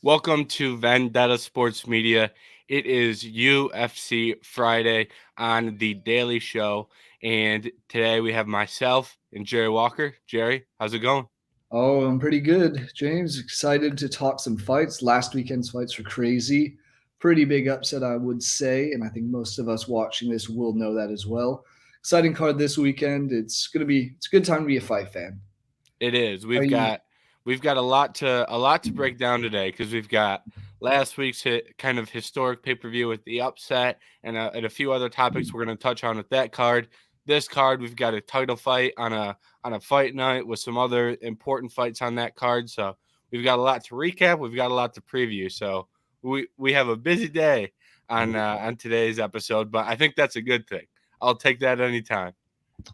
Welcome to Vendetta Sports Media. It is UFC Friday on the Daily Show, and today we have myself and Jerry Walker. Jerry, how's it going? Oh, I'm pretty good, James. Excited to talk some fights. Last weekend's fights were crazy. Pretty big upset, I would say, and I think most of us watching this will know that as well. Exciting card this weekend. It's a good time to be a fight fan. It is. Are you? We've got a lot to break down today because we've got last week's kind of historic pay per view with the upset and a few other topics we're going to touch on with that card. This card, we've got a title fight on a fight night with some other important fights on that card. So we've got a lot to recap. We've got a lot to preview. So we have a busy day on today's episode, but I think that's a good thing. I'll take that anytime.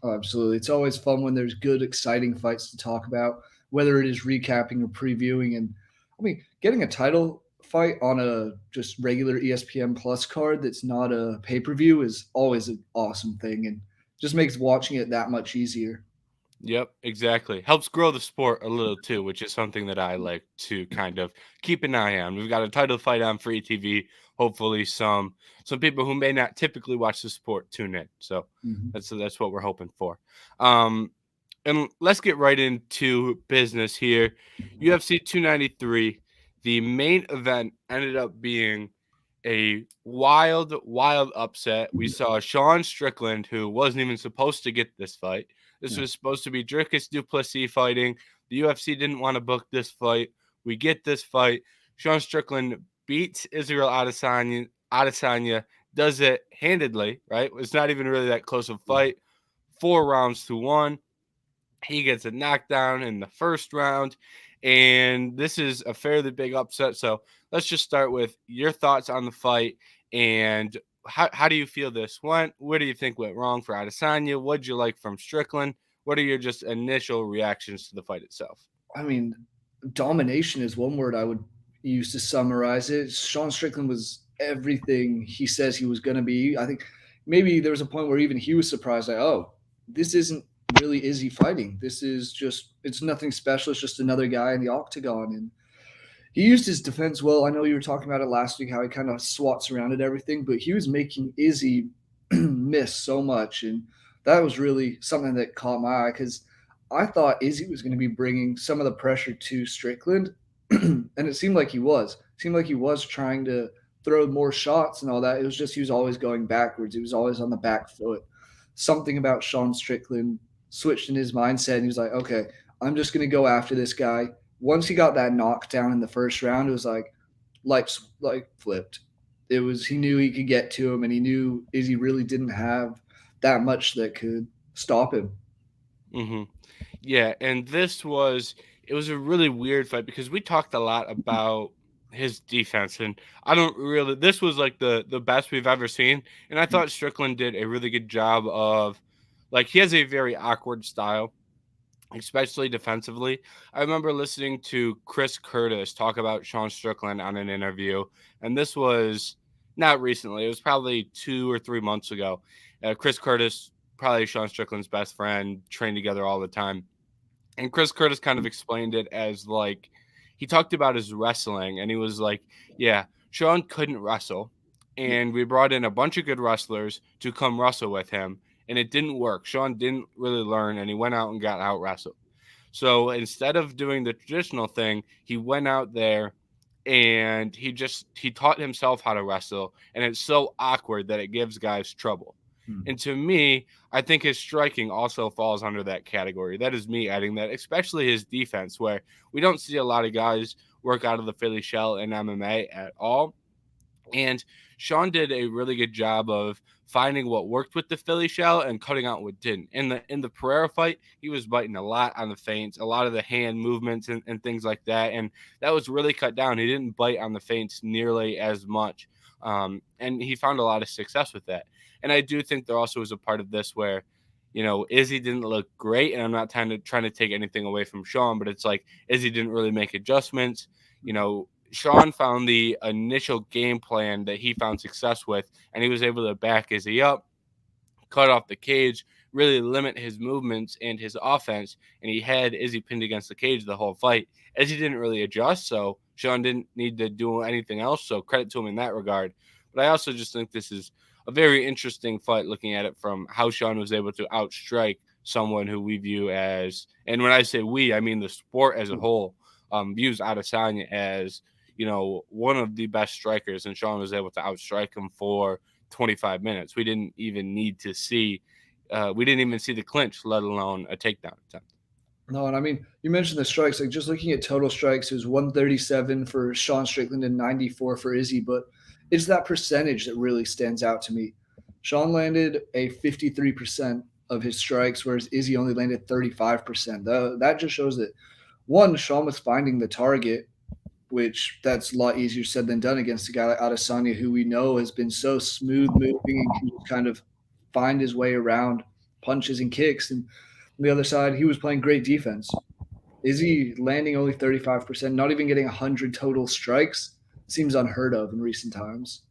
Oh, absolutely. It's always fun when there's good, exciting fights to talk about, whether it is recapping or previewing. And I mean, getting a title fight on a just regular ESPN Plus card that's not a pay per view is always an awesome thing and just makes watching it that much easier. Yep, exactly. Helps grow the sport a little too, which is something that I like to kind of keep an eye on. We've got a title fight on free TV. Hopefully, some people who may not typically watch the sport tune in. So Mhm. that's what we're hoping for. Um, and let's get right into business here. UFC 293. The main event ended up being a wild upset. We saw Sean Strickland, who wasn't even supposed to get this fight. This Yeah. was supposed to be Dricus Duplessis fighting. The UFC didn't want to book this fight. We get this fight. Sean Strickland beats Israel Adesanya, does it handedly, right? It's not even really that close of a fight. 4 rounds to 1. He gets a knockdown in the first round. And this is a fairly big upset. So let's just start with your thoughts on the fight and how do you feel this went? What do you think went wrong for Adesanya? What did you like from Strickland? What are your just initial reactions to the fight itself? I mean, domination is one word I would use to summarize it. Sean Strickland was everything he says he was going to be. I think maybe there was a point where even he was surprised, like, oh, this isn't really Izzy fighting. It's nothing special. It's just another guy in the octagon. And he used his defense well. I know you were talking about it last week, how he kind of swats around at everything, but he was making Izzy miss so much. And that was really something that caught my eye because I thought Izzy was going to be bringing some of the pressure to Strickland. And it seemed like he was. It seemed like he was trying to throw more shots and all that. It was just he was always going backwards. He was always on the back foot. Something about Sean Strickland switched in his mindset. And he was like, okay, I'm just going to go after this guy. Once he got that knockdown in the first round, it was like lights like flipped. It was he knew he could get to him, and he knew Izzy really didn't have that much that could stop him. Mm-hmm. Yeah, and it was a really weird fight because we talked a lot about his defense, and I don't really this was like the best we've ever seen, and I thought Strickland did a really good job of like he has a very awkward style, especially defensively. I remember listening to Chris Curtis talk about Sean Strickland on an interview, and this was not recently. It was probably 2 or 3 months ago. Chris Curtis, probably Sean Strickland's best friend, trained together all the time. And Chris Curtis kind of explained it as like he talked about his wrestling, and he was like, "Yeah, Sean couldn't wrestle, and we brought in a bunch of good wrestlers to come wrestle with him, and it didn't work. Sean didn't really learn, and he went out and got out wrestled. So instead of doing the traditional thing, he went out there and he taught himself how to wrestle, and it's so awkward that it gives guys trouble. Hmm. And to me, I think his striking also falls under that category. That is me adding that, especially his defense, where we don't see a lot of guys work out of the Philly shell in MMA at all. And Sean did a really good job of finding what worked with the Philly shell and cutting out what didn't. In the Pereira fight, he was biting a lot on the feints, a lot of the hand movements and things like that. And that was really cut down. He didn't bite on the feints nearly as much. And he found a lot of success with that. And I do think there also was a part of this where, Izzy didn't look great. And I'm not trying to take anything away from Sean, but it's like Izzy didn't really make adjustments. Sean found the initial game plan that he found success with, and he was able to back Izzy up, cut off the cage, really limit his movements and his offense, and he had Izzy pinned against the cage the whole fight. Izzy didn't really adjust, so Sean didn't need to do anything else, so credit to him in that regard. But I also just think this is a very interesting fight looking at it from how Sean was able to outstrike someone who we view as, and when I say we, I mean the sport as a whole, views Adesanya as, one of the best strikers, and Sean was able to outstrike him for 25 minutes. We didn't even see the clinch, let alone a takedown attempt. No, and I mean, you mentioned the strikes. Like just looking at total strikes, it was 137 for Sean Strickland and 94 for Izzy. But it's that percentage that really stands out to me. Sean landed a 53% of his strikes, whereas Izzy only landed 35%. That just shows that one, Sean was finding the target, which that's a lot easier said than done against a guy like Adesanya, who we know has been so smooth moving and can just kind of find his way around punches and kicks. And on the other side, he was playing great defense. Izzy landing only 35%, not even getting 100 total strikes, seems unheard of in recent times.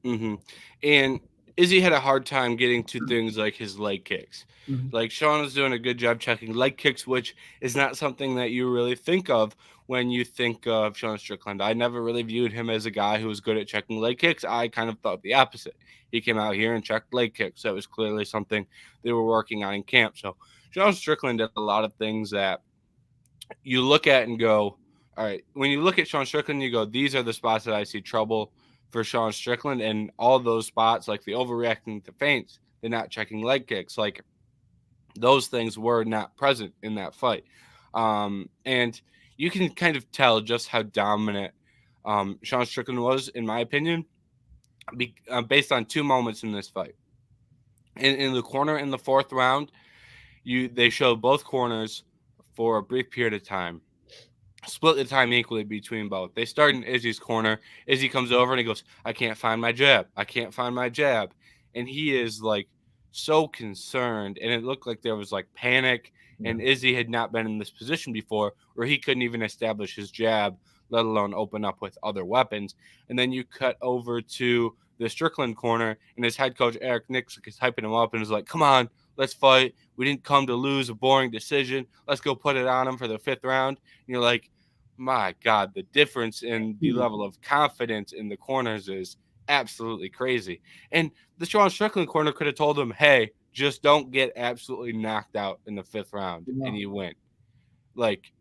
Mm-hmm. And Izzy had a hard time getting to things like his leg kicks. Mm-hmm. Like Sean was doing a good job checking leg kicks, which is not something that you really think of when you think of Sean Strickland. I never really viewed him as a guy who was good at checking leg kicks. I kind of thought the opposite. He came out here and checked leg kicks. That was clearly something they were working on in camp. So Sean Strickland did a lot of things that you look at and go, all right, when you look at Sean Strickland, you go, these are the spots that I see trouble for Sean Strickland. And all those spots, like the overreacting to feints, the not checking leg kicks, like those things were not present in that fight. And you can kind of tell just how dominant Sean Strickland was, in my opinion, based on two moments in this fight. In the corner in the fourth round, they showed both corners for a brief period of time, split the time equally between both. They start in Izzy's corner. Izzy comes over and he goes, I can't find my jab. I can't find my jab. And he is like so concerned. And it looked like there was like panic. And Izzy had not been in this position before where he couldn't even establish his jab, let alone open up with other weapons. And then you cut over to the Strickland corner, and his head coach, Eric Nixick, is hyping him up and is like, come on, let's fight. We didn't come to lose a boring decision. Let's go put it on him for the fifth round. And you're like, my God, the difference in the level of confidence in the corners is absolutely crazy. And the Sean Strickland corner could have told him, hey, just don't get absolutely knocked out in the fifth round and you win. Like,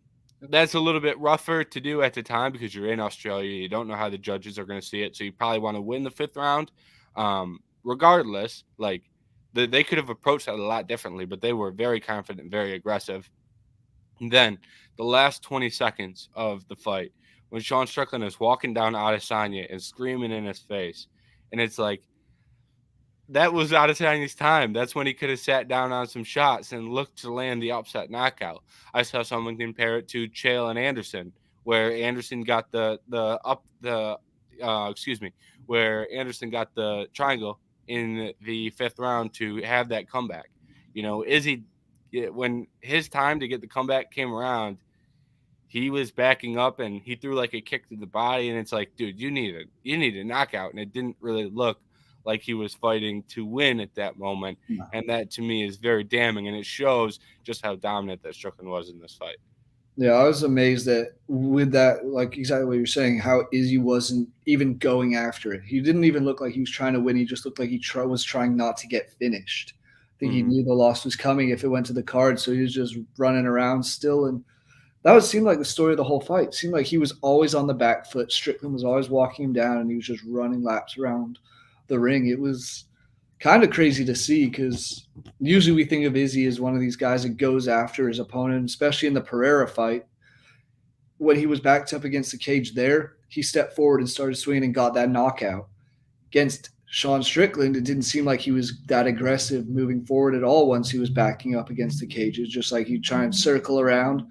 that's a little bit rougher to do at the time because you're in Australia. You don't know how the judges are going to see it. So you probably want to win the fifth round. Regardless, like, they could have approached that a lot differently, but they were very confident, very aggressive. And then the last 20 seconds of the fight, when Sean Strickland is walking down Adesanya and screaming in his face, and it's like, that was Adesanya's time. That's when he could have sat down on some shots and looked to land the upset knockout. I saw someone compare it to Chael and Anderson, where Anderson got where Anderson got the triangle in the fifth round to have that comeback. Izzy, when his time to get the comeback came around, he was backing up and he threw like a kick to the body, and it's like, dude, you need a knockout, and it didn't really look like he was fighting to win at that moment. No. And that to me is very damning, and it shows just how dominant that Strickland was in this fight. Yeah, I was amazed that with that, like exactly what you're saying, how Izzy wasn't even going after it. He didn't even look like he was trying to win. He just looked like he was trying not to get finished. I think he knew the loss was coming if it went to the card, so he was just running around still. And that would seem like the story of the whole fight. It seemed like he was always on the back foot. Strickland was always walking him down, and he was just running laps around the ring. It was kind of crazy to see because usually we think of Izzy as one of these guys that goes after his opponent, especially in the Pereira fight. When he was backed up against the cage there, he stepped forward and started swinging and got that knockout. Against Sean Strickland, it didn't seem like he was that aggressive moving forward at all once he was backing up against the cage. It was just like he'd try and circle around,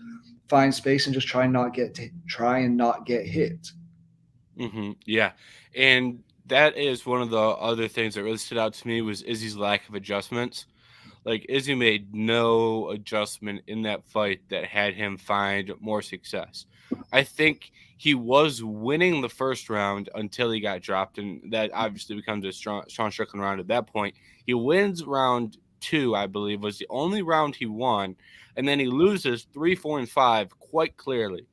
find space, and just try and not get hit. Yeah. And that is one of the other things that really stood out to me was Izzy's lack of adjustments. Like, Izzy made no adjustment in that fight that had him find more success. I think he was winning the first round until he got dropped, and that obviously becomes a Sean Strickland round at that point. He wins round 2, I believe, was the only round he won, and then he loses 3, 4, and 5 quite clearly.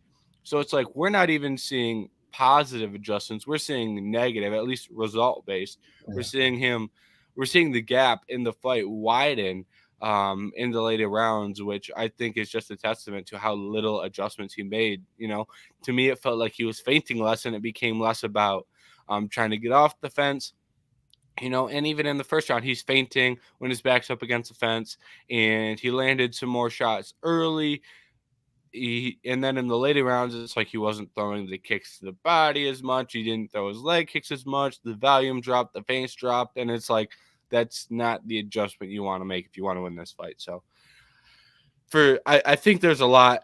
So it's like we're not even seeing positive adjustments. We're seeing negative, at least result based. We're Yeah. seeing we're seeing the gap in the fight widen in the later rounds, which I think is just a testament to how little adjustments he made. To me, it felt like he was feinting less, and it became less about trying to get off the fence. And even in the first round, he's feinting when his back's up against the fence, and he landed some more shots early. And then in the later rounds, it's like he wasn't throwing the kicks to the body as much. He didn't throw his leg kicks as much. The volume dropped, the feints dropped, and it's like that's not the adjustment you want to make if you want to win this fight. So I think there's a lot,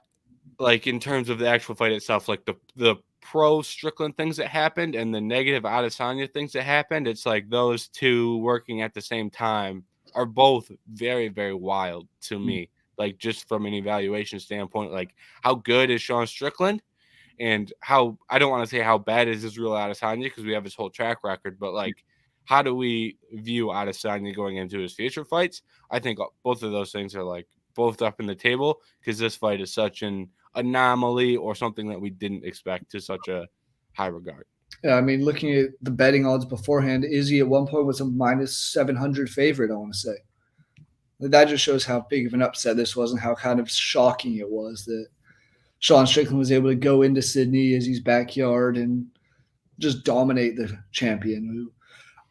like in terms of the actual fight itself, like the pro Strickland things that happened and the negative Adesanya things that happened. It's like those two working at the same time are both very, very wild to me. Like just from an evaluation standpoint, like how good is Sean Strickland, and how, I don't want to say how bad is Israel Adesanya because we have his whole track record, but like how do we view Adesanya going into his future fights? I think both of those things are like both up in the table because this fight is such an anomaly or something that we didn't expect to such a high regard. Yeah, I mean, looking at the betting odds beforehand, Izzy at one point was a -700 favorite, I want to say. That just shows how big of an upset this was and how kind of shocking it was that Sean Strickland was able to go into Sydney, Izzy's backyard, and just dominate the champion.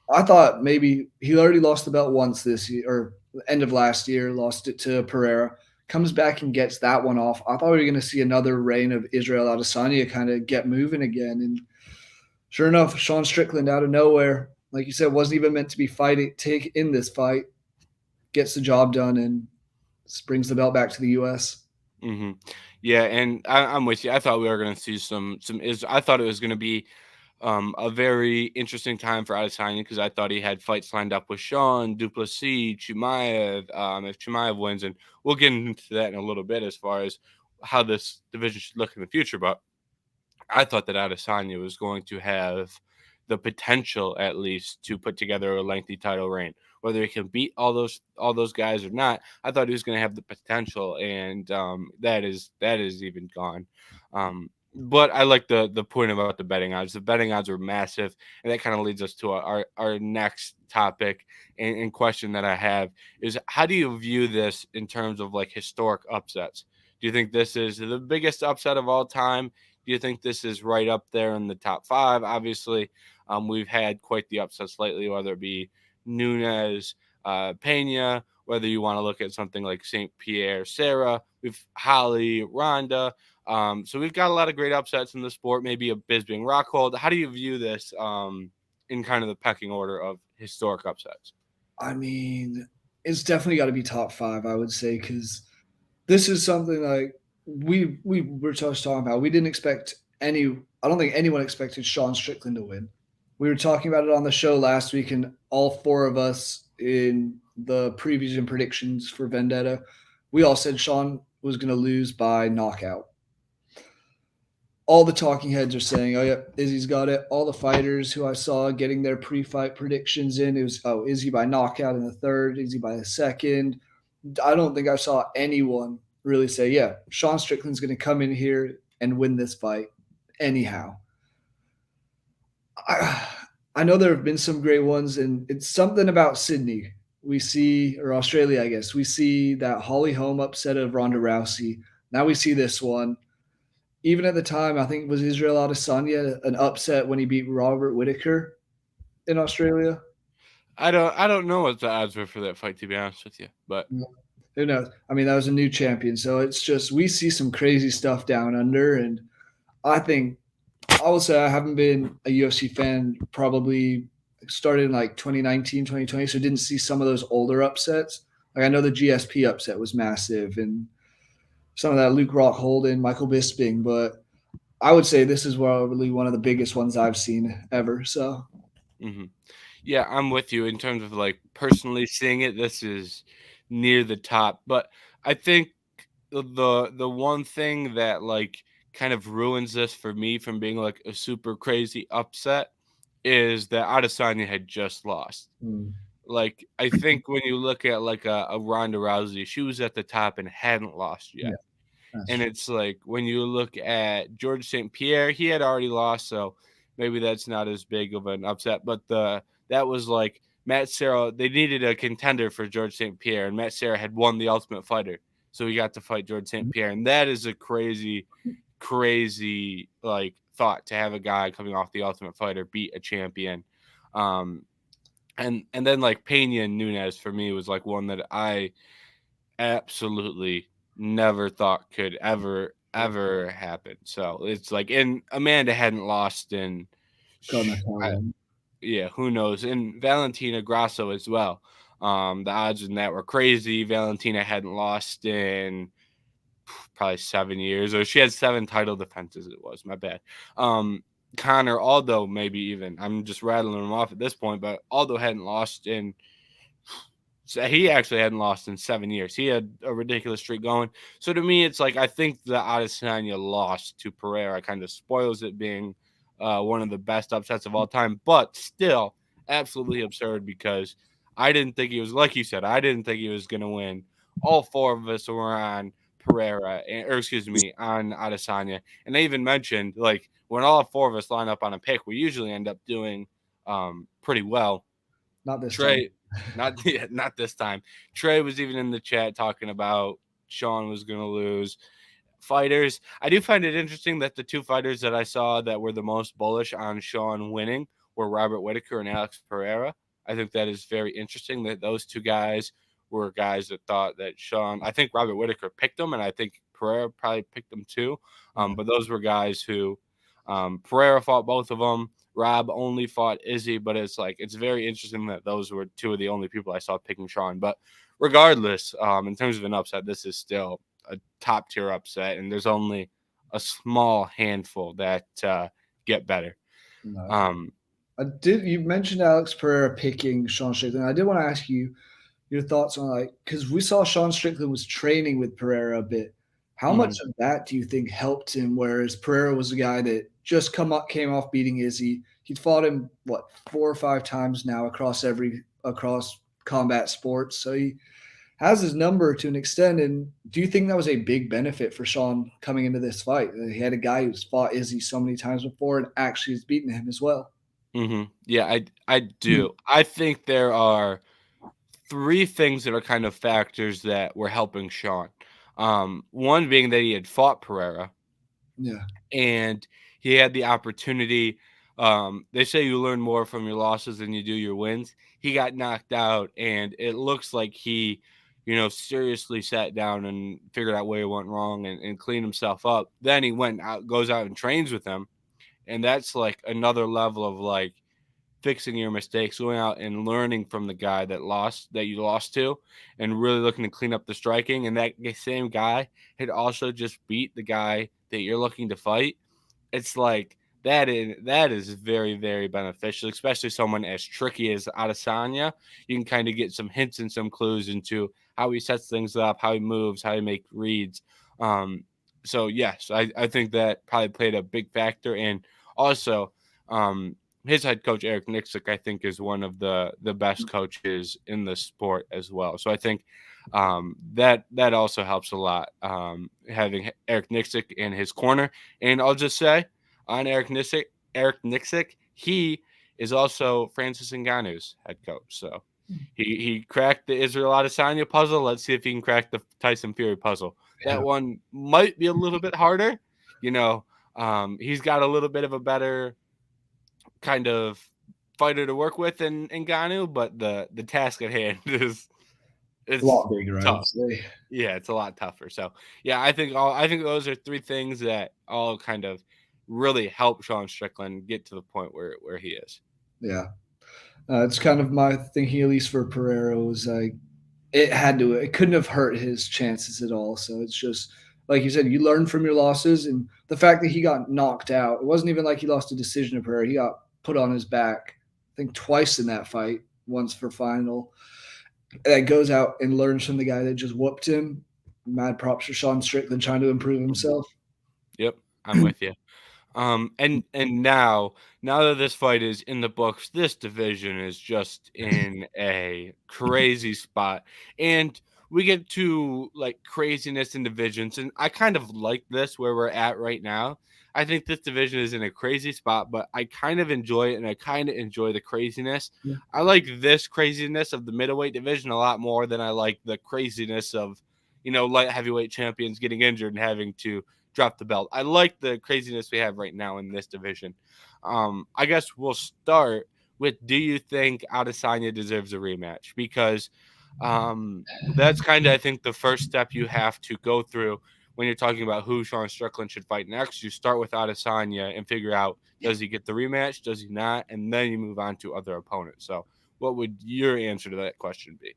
I thought maybe he already lost the belt once this year, or end of last year, lost it to Pereira. Comes back and gets that one off. I thought we were going to see another reign of Israel Adesanya kind of get moving again. And sure enough, Sean Strickland out of nowhere, like you said, wasn't even meant to be fighting, take in this fight, gets the job done and brings the belt back to the U.S. Mm-hmm. Yeah, and I'm with you. I thought we were going to see some is. I thought it was going to be a very interesting time for Adesanya because I thought he had fights lined up with Sean, Duplessis, Chimaev. If Chimaev wins, and we'll get into that in a little bit as far as how this division should look in the future. But I thought that Adesanya was going to have the potential, at least, to put together a lengthy title reign. Whether he can beat all those guys or not, I thought he was going to have the potential, and that is even gone. But I like the point about the betting odds. The betting odds are massive, and that kind of leads us to our next topic and question that I have is how do you view this in terms of like historic upsets? Do you think this is the biggest upset of all time? Do you think this is right up there in the top five? Obviously, we've had quite the upsets lately, whether it be Nunes, Pena, whether you want to look at something like St. Pierre, Sarah, we've Holly, Ronda. So we've got a lot of great upsets in the sport, maybe a Bisping Rockhold. How do you view this in kind of the pecking order of historic upsets? I mean, it's definitely got to be top five, I would say, because this is something like we were just talking about. We didn't expect any. I don't think anyone expected Sean Strickland to win. We were talking about it on the show last week, and all four of us in the previews and predictions for Vendetta, we all said Sean was going to lose by knockout. All the talking heads are saying, "Oh yeah, Izzy's got it." All the fighters who I saw getting their pre-fight predictions in, it was Izzy by knockout in the third, Izzy by the second. I don't think I saw anyone really say, "Yeah, Sean Strickland's going to come in here and win this fight." Anyhow, I know there have been some great ones, and it's something about Sydney. We see, or Australia, I guess, we see that Holly Holm upset of Ronda Rousey. Now we see this one. Even at the time, I think it was Israel Adesanya an upset when he beat Robert Whitaker in Australia. I don't know what the odds were for that fight, to be honest with you, but Who knows? I mean, that was a new champion, so it's just we see some crazy stuff down under, and I think I will say I haven't been a UFC fan probably started in like 2019, 2020, so didn't see some of those older upsets. Like I know the GSP upset was massive, and some of that Luke Rockhold and Michael Bisping, but I would say this is probably one of the biggest ones I've seen ever. So hmm yeah, I'm with you in terms of like personally seeing it. This is near the top, but I think the one thing that like kind of ruins this for me from being like a super crazy upset is that Adesanya had just lost. mm, Like I think when you look at like a Ronda Rousey, she was at the top and hadn't lost yeah, yet. And it's like when you look at George St. Pierre, he had already lost, so maybe that's not as big of an upset. But that was like Matt Serra. They needed a contender for George St. Pierre, and Matt Serra had won the Ultimate Fighter, so he got to fight George St. Pierre, and that is a crazy, crazy like thought to have a guy coming off the Ultimate Fighter beat a champion. Um, and then like Pena and Nunes for me was like one that I absolutely never thought could ever happen. So it's like, and Amanda hadn't lost in, God knows how long. yeah, who knows? And Valentina Grasso as well. The odds in that were crazy. Valentina hadn't lost in probably 7 years, or she had 7 title defenses. It was my bad. Connor Aldo, maybe even. I'm just rattling them off at this point, but Aldo hadn't lost in. So he actually hadn't lost in 7 years. He had a ridiculous streak going. So to me, it's like I think the Adesanya loss to Pereira kind of spoils it being one of the best upsets of all time, but still absolutely absurd because I didn't think he was, like you said, I didn't think he was going to win. All 4 of us were on Pereira, or excuse me, on Adesanya. And I even mentioned, like, when all 4 of us line up on a pick, we usually end up doing pretty well. Not this time. Trey, not this time. Trey was even in the chat talking about Sean was going to lose. Fighters, I do find it interesting that the 2 fighters that I saw that were the most bullish on Sean winning were Robert Whitaker and Alex Pereira. I think that is very interesting that those 2 guys were guys that thought that Sean. I think Robert Whitaker picked them, and I think Pereira probably picked them too. But those were guys who Pereira fought both of them. Rob only fought Izzy, but it's like it's very interesting that those were 2 of the only people I saw picking Sean. But regardless, in terms of an upset, this is still a top tier upset, and there's only a small handful that get better. No. You mentioned Alex Pereira picking Sean Strickland. I did want to ask you your thoughts on, like, because we saw Sean Strickland was training with Pereira a bit. How much of that do you think helped him? Whereas Pereira was a guy that just came off beating Izzy. He'd fought him 4 or 5 times now across combat sports. So he has his number to an extent. And do you think that was a big benefit for Sean coming into this fight? He had a guy who's fought Izzy so many times before and actually has beaten him as well. Yeah, I do. I think there are 3 things that are kind of factors that were helping Sean. One being that he had fought Pereira. Yeah. And he had the opportunity. They say you learn more from your losses than you do your wins. He got knocked out, and it looks like he, seriously sat down and figured out where he went wrong and cleaned himself up. Then he goes out and trains with him, and that's like another level of like fixing your mistakes, going out and learning from the guy that you lost to, and really looking to clean up the striking. And that same guy had also just beat the guy that you're looking to fight. It's like that is very, very beneficial, especially someone as tricky as Adesanya. You can kind of get some hints and some clues into how he sets things up, how he moves, how he makes reads. So yes, I think that probably played a big factor. And also, his head coach Eric Nixick, I think, is one of the best coaches in the sport as well. So I think that also helps a lot, having Eric Nixick in his corner. And I'll just say on Eric Nixick, he is also Francis Ngannou's head coach. So he cracked the Israel Adesanya puzzle. Let's see if he can crack the Tyson Fury puzzle. That one might be a little bit harder. He's got a little bit of a better kind of fighter to work with in Ngannou, but the task at hand is a lot bigger, tough. I would say. Yeah, it's a lot tougher. So yeah, I think those are 3 things that all kind of really help Sean Strickland get to the point where he is. Yeah. It's kind of my thinking, at least for Pereira, was like it couldn't have hurt his chances at all. So it's just like you said, you learn from your losses, and the fact that he got knocked out, it wasn't even like he lost a decision to Pereira. He got put on his back, I think twice in that fight, once for final. That goes out and learns from the guy that just whooped him. Mad props for Sean Strickland trying to improve himself. Yep, I'm with you. And now that this fight is in the books, this division is just in a crazy spot. And we get to like craziness in divisions, and I kind of like this where we're at right now. I think this division is in a crazy spot, but I kind of enjoy it, and I kind of enjoy the craziness. Yeah. I like this craziness of the middleweight division a lot more than I like the craziness of, light heavyweight champions getting injured and having to drop the belt. I like the craziness we have right now in this division. I guess we'll start with, do you think Adesanya deserves a rematch? Because that's kind of, I think, the first step you have to go through when you're talking about who Sean Strickland should fight next. You start with Adesanya and figure out, does he get the rematch? Does he not? And then you move on to other opponents. So what would your answer to that question be?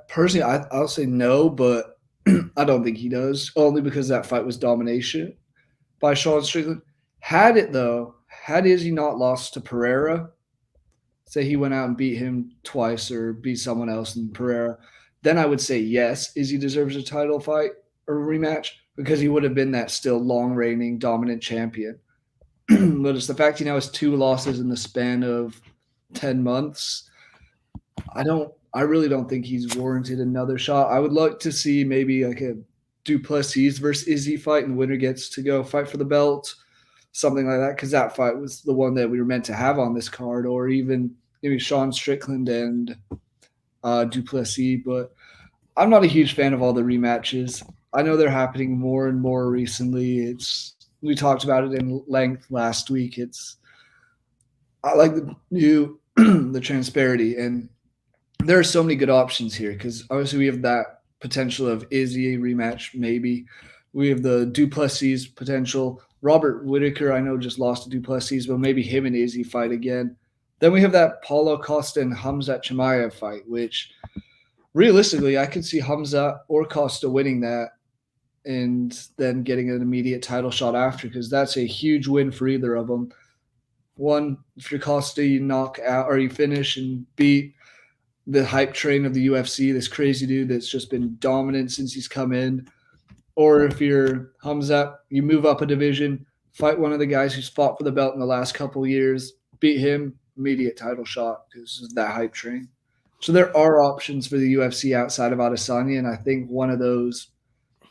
Personally, I'll say no, but I don't think he does, only because that fight was domination by Sean Strickland. Had Izzy not lost to Pereira, say he went out and beat him twice or beat someone else in Pereira, then I would say yes, Izzy deserves a title fight or rematch because he would have been that still long reigning dominant champion. But it's the fact he now has 2 losses in the span of 10 months. I really don't think he's warranted another shot. I would like to see maybe like a Duplessis versus Izzy fight, and the winner gets to go fight for the belt, something like that, because that fight was the one that we were meant to have on this card, or even maybe Sean Strickland and Duplessis. But I'm not a huge fan of all the rematches. I know they're happening more and more recently. We talked about it in length last week. I like the new the transparency, and there are so many good options here because obviously we have that potential of Izzy rematch, maybe. We have the Duplessis potential. Robert Whitaker, I know, just lost to Duplessis, but maybe him and Izzy fight again. Then we have that Paulo Costa and Hamza Chimaev fight, which realistically I could see Hamza or Costa winning that and then getting an immediate title shot after because that's a huge win for either of them. One, if you're Costa, you knock out or you finish and beat the hype train of the UFC, this crazy dude that's just been dominant since he's come in. Or if you're Hamza, you move up a division, fight one of the guys who's fought for the belt in the last couple years, beat him, immediate title shot because of that hype train. So there are options for the UFC outside of Adesanya, and I think one of those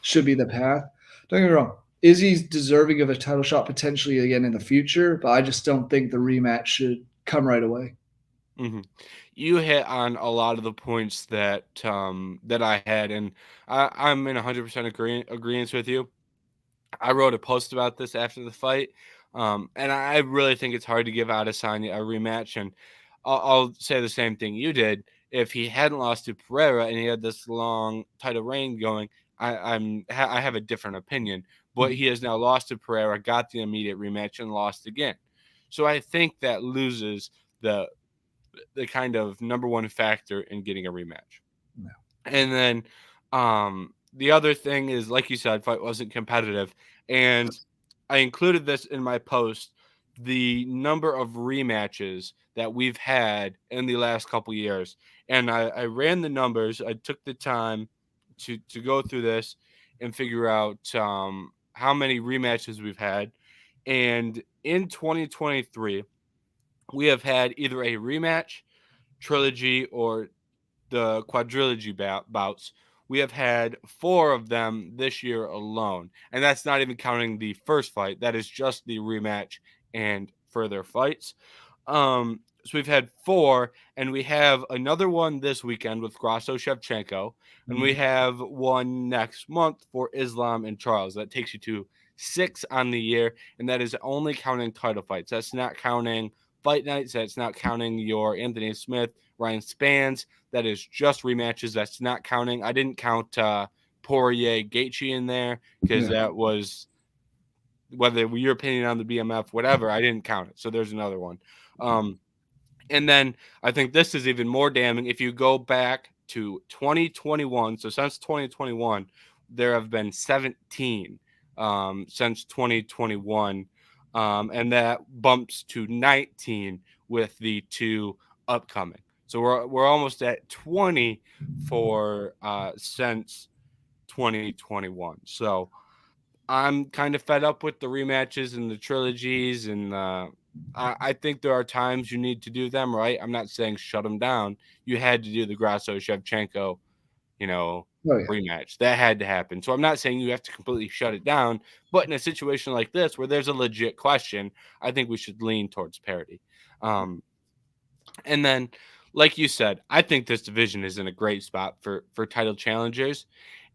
should be the path. Don't get me wrong. Izzy's deserving of a title shot potentially again in the future, but I just don't think the rematch should come right away. Mm-hmm. You hit on a lot of the points that I had, and I'm in 100% agreement with you. I wrote a post about this after the fight, and I really think it's hard to give Adesanya a rematch. And I'll say the same thing you did. If he hadn't lost to Pereira and he had this long title reign going, I have a different opinion. But he has now lost to Pereira, got the immediate rematch, and lost again. So I think that loses the the kind of number one factor in getting a rematch. No. And then the other thing is, like you said, fight wasn't competitive. And I included this in my post, the number of rematches that we've had in the last couple years. And I ran the numbers. I took the time to go through this and figure out how many rematches we've had. And in 2023, we have had either a rematch, trilogy, or the quadrilogy bouts. We have had 4 of them this year alone. And that's not even counting the first fight. That is just the rematch and further fights. So we've had 4, and we have another one this weekend with Grasso Shevchenko, and we have one next month for Islam and Charles. That takes you to 6 on the year, and that is only counting title fights. That's not counting fight nights. That's not counting your Anthony Smith, Ryan Spans. That is just rematches. That's not counting. I didn't count Poirier Gaethje in there because Yeah. that was, whether your opinion on the BMF, whatever, I didn't count it. So there's another one. And then I think this is even more damning. If you go back to 2021, so since 2021, there have been 17 since 2021. And that bumps to 19 with the 2 upcoming. So we're almost at 20 for since 2021. So I'm kind of fed up with the rematches and the trilogies, and I think there are times you need to do them, right? I'm not saying shut them down. You had to do the Grasso Shevchenko, Oh yeah. rematch. That had to happen. So I'm not saying you have to completely shut it down, but in a situation like this where there's a legit question, I think we should lean towards parity. And then, like you said, I think this division is in a great spot for title challengers.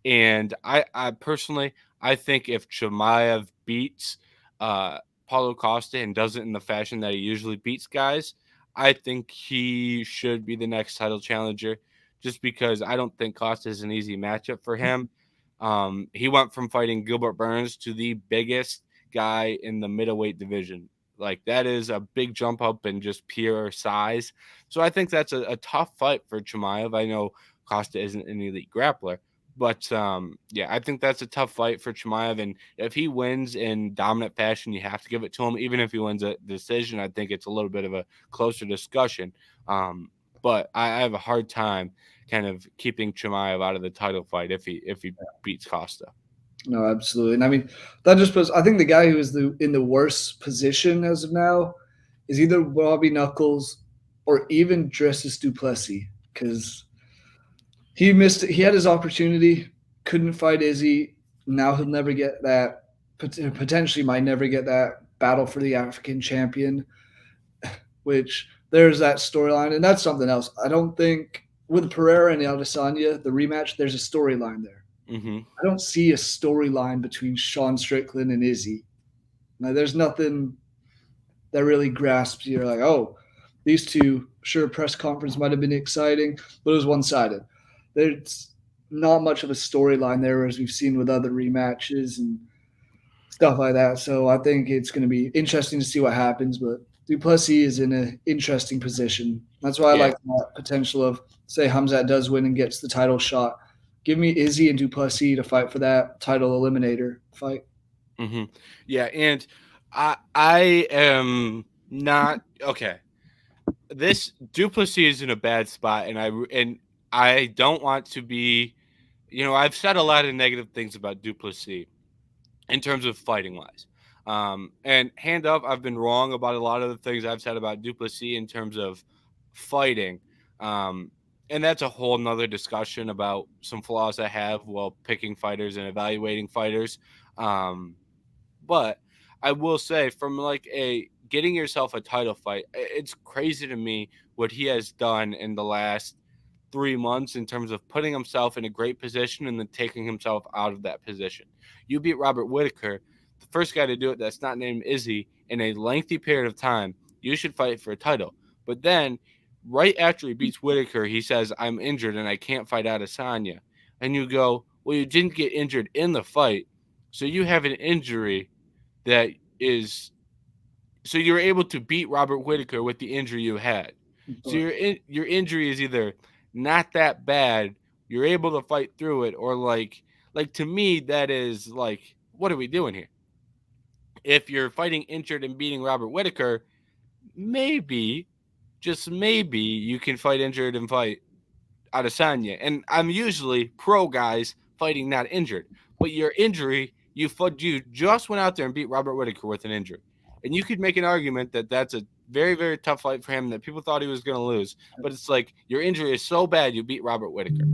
And I personally, I think if Chimaev beats uh, Paulo Costa and does it in the fashion that he usually beats guys, I think he should be the next title challenger. Just because I don't think Costa is an easy matchup for him. He went from fighting Gilbert Burns to the biggest guy in the middleweight division. Like that is a big jump up in just pure size. So I think that's a tough fight for Chimaev. I know Costa isn't an elite grappler, but yeah, I think that's a tough fight for Chimaev. And if he wins in dominant fashion, you have to give it to him. Even if he wins a decision, I think it's a little bit of a closer discussion. But I have a hard time kind of keeping Chimaev out of the title fight if he beats Costa. No, absolutely. And I mean, that just puts, I think the guy who is in the worst position as of now is either Robbie Knuckles or even Dressus Duplessis, because he had his opportunity, couldn't fight Izzy. Now he'll never get that, potentially might never get that battle for the African champion, which there's that storyline. And that's something else. I don't think with Pereira and Adesanya, the rematch, there's a storyline there. Mm-hmm. I don't see a storyline between Sean Strickland and Izzy. Now, there's nothing that really grasps you. You're like, oh, these two, sure, press conference might have been exciting, but it was one sided. There's not much of a storyline there as we've seen with other rematches and stuff like that. So I think it's going to be interesting to see what happens. But Duplessis is in an interesting position. That's why I Yeah. like that potential of, say, Hamzat does win and gets the title shot. Give me Izzy and Duplessis to fight for that title eliminator fight. Mm-hmm. Yeah, and I am not okay. This Duplessis is in a bad spot, and I don't want to be. I've said a lot of negative things about Duplessis in terms of fighting wise. And hand up, I've been wrong about a lot of the things I've said about Duplessis in terms of fighting. Um, and that's a whole nother discussion about some flaws I have while picking fighters and evaluating fighters. Um, but I will say, from like a getting yourself a title fight, it's crazy to me what he has done in the last 3 months in terms of putting himself in a great position and then taking himself out of that position. You beat Robert Whitaker, the first guy to do it that's not named Izzy, in a lengthy period of time. You should fight for a title. But then, right after he beats Whitaker, he says, I'm injured and I can't fight Adesanya. And you go, well, you didn't get injured in the fight. So you have an injury that is so you're able to beat Robert Whitaker with the injury you had. So But your injury is either not that bad, you're able to fight through it, or like to me that is like, what are we doing here? If you're fighting injured and beating Robert Whitaker, maybe, just maybe, you can fight injured and fight Adesanya. And I'm usually pro guys fighting not injured. But your injury, you just went out there and beat Robert Whitaker with an injury. And you could make an argument that that's a very, very tough fight for him that people thought he was going to lose. But it's like your injury is so bad you beat Robert Whitaker.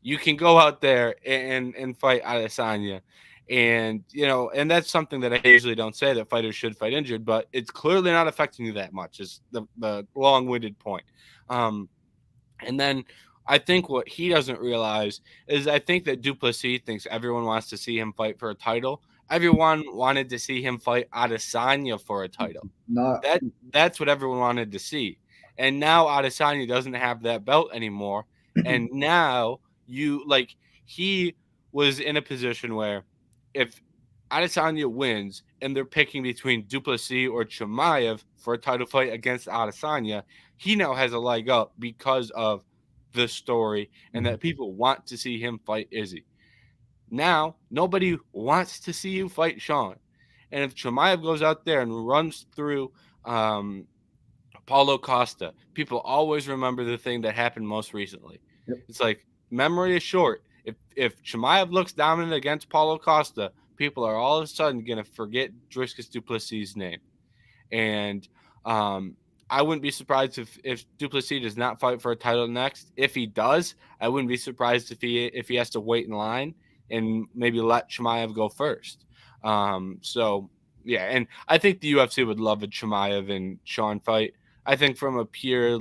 You can go out there and fight Adesanya. And that's something that I usually don't say, that fighters should fight injured, but it's clearly not affecting you that much, is the long-winded point. Um, and then I think what he doesn't realize is I think that Duplessis thinks everyone wants to see him fight for a title. Everyone wanted to see him fight Adesanya for a title. not That's what everyone wanted to see. And now Adesanya doesn't have that belt anymore. And now he was in a position where if Adesanya wins and they're picking between Duplessis or Chimaev for a title fight against Adesanya, he now has a leg up because of the story and that people want to see him fight Izzy. Now, nobody wants to see you fight Sean. And if Chimaev goes out there and runs through um, Paulo Costa, people always remember the thing that happened most recently. Yep. It's like memory is short. If Chimaev looks dominant against Paulo Costa, people are all of a sudden going to forget Dricus Duplessis' name. And I wouldn't be surprised if Duplessis does not fight for a title next. If he does, I wouldn't be surprised if he has to wait in line and maybe let Chimaev go first. So yeah, and I think the UFC would love a Chimaev and Sean fight. I think from a pure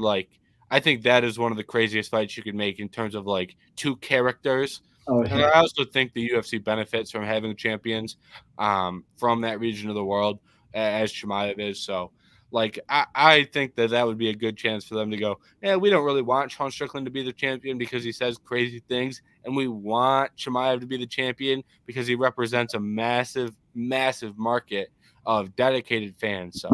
I think that is one of the craziest fights you could make in terms of like two characters. Oh And yeah. I also think the UFC benefits from having champions from that region of the world as Chimaev is. So like I think that would be a good chance for them to go, yeah, we don't really want Sean Strickland to be the champion because he says crazy things, and we want Chimaev to be the champion because he represents a massive, massive market of dedicated fans. So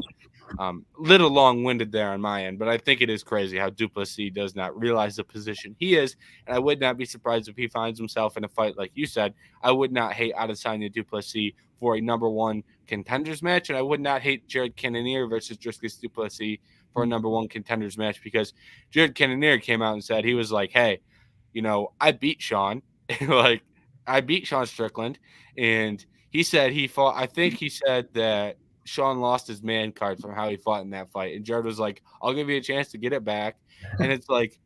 little long-winded there on my end, but I think it is crazy how Duplessis does not realize the position he is, and I would not be surprised if he finds himself in a fight like you said. I would not hate Adesanya Duplessis for a number one contenders match, and I would not hate Jared Cannonier versus Dricus Duplessis for a number one contenders match because Jared Cannonier came out and said he was like, "Hey, I beat Sean, like I beat Sean Strickland," and he said he fought. I think he said that Sean lost his man card from how he fought in that fight. And Jared was like, I'll give you a chance to get it back. And it's like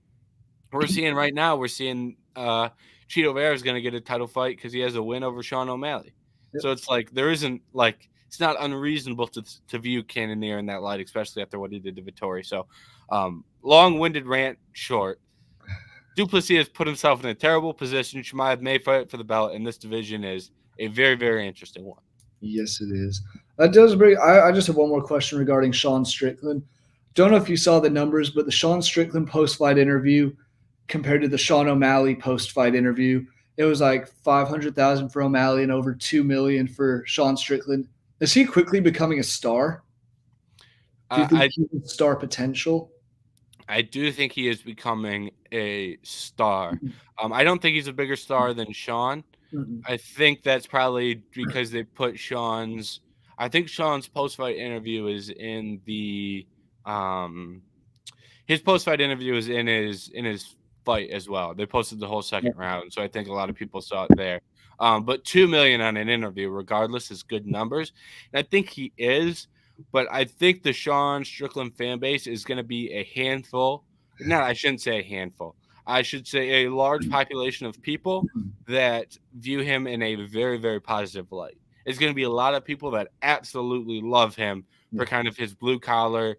we're seeing right now, Cheeto Vera is going to get a title fight because he has a win over Sean O'Malley. Yep. So it's like there isn't like it's not unreasonable to view Cannonier in that light, especially after what he did to Vittori. So long-winded rant short. Duplessis has put himself in a terrible position. Chimaev may fight for the belt, and this division is a very, very interesting one. Yes, it is. That does bring. I just have one more question regarding Sean Strickland. Don't know if you saw the numbers, but the Sean Strickland post fight interview compared to the Sean O'Malley post fight interview, it was like 500,000 for O'Malley and over 2 million for Sean Strickland. Is he quickly becoming a star? Do you think I he has star potential? I do think he is becoming a star. I don't think he's a bigger star than Sean. Mm-mm. I think that's probably because they put Sean's. I think Sean's post fight interview is in the um his post fight interview is in his fight as well. They posted the whole second round, so I think a lot of people saw it there. But 2 million on an interview, regardless, is good numbers, and I think he is. But I think the Sean Strickland fan base is going to be a handful. No, I shouldn't say a handful. I should say a large population of people that view him in a very, very positive light. It's going to be a lot of people that absolutely love him for Yeah. kind of his blue collar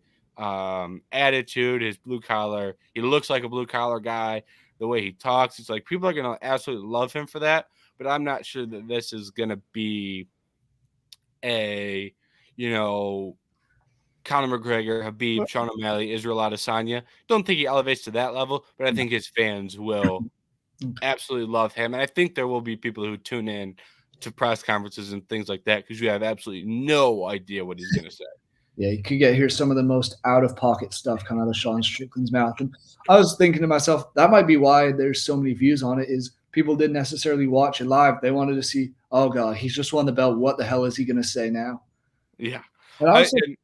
attitude, his blue collar. He looks like a blue collar guy. The way he talks, it's like people are gonna absolutely love him for that. But I'm not sure that this is gonna be a, you know, Conor McGregor, Habib, Sean O'Malley, Israel Adesanya. Don't think he elevates to that level, but I think his fans will absolutely love him, and I think there will be people who tune in to press conferences and things like that because you have absolutely no idea what he's gonna say. Yeah, you could hear some of the most out of pocket stuff come out of Sean Strickland's mouth. And I was thinking to myself, that might be why there's so many views on it, is people didn't necessarily watch it live. They wanted to see, oh God, he's just won the belt. What the hell is he gonna say now? Yeah, And I honestly, and,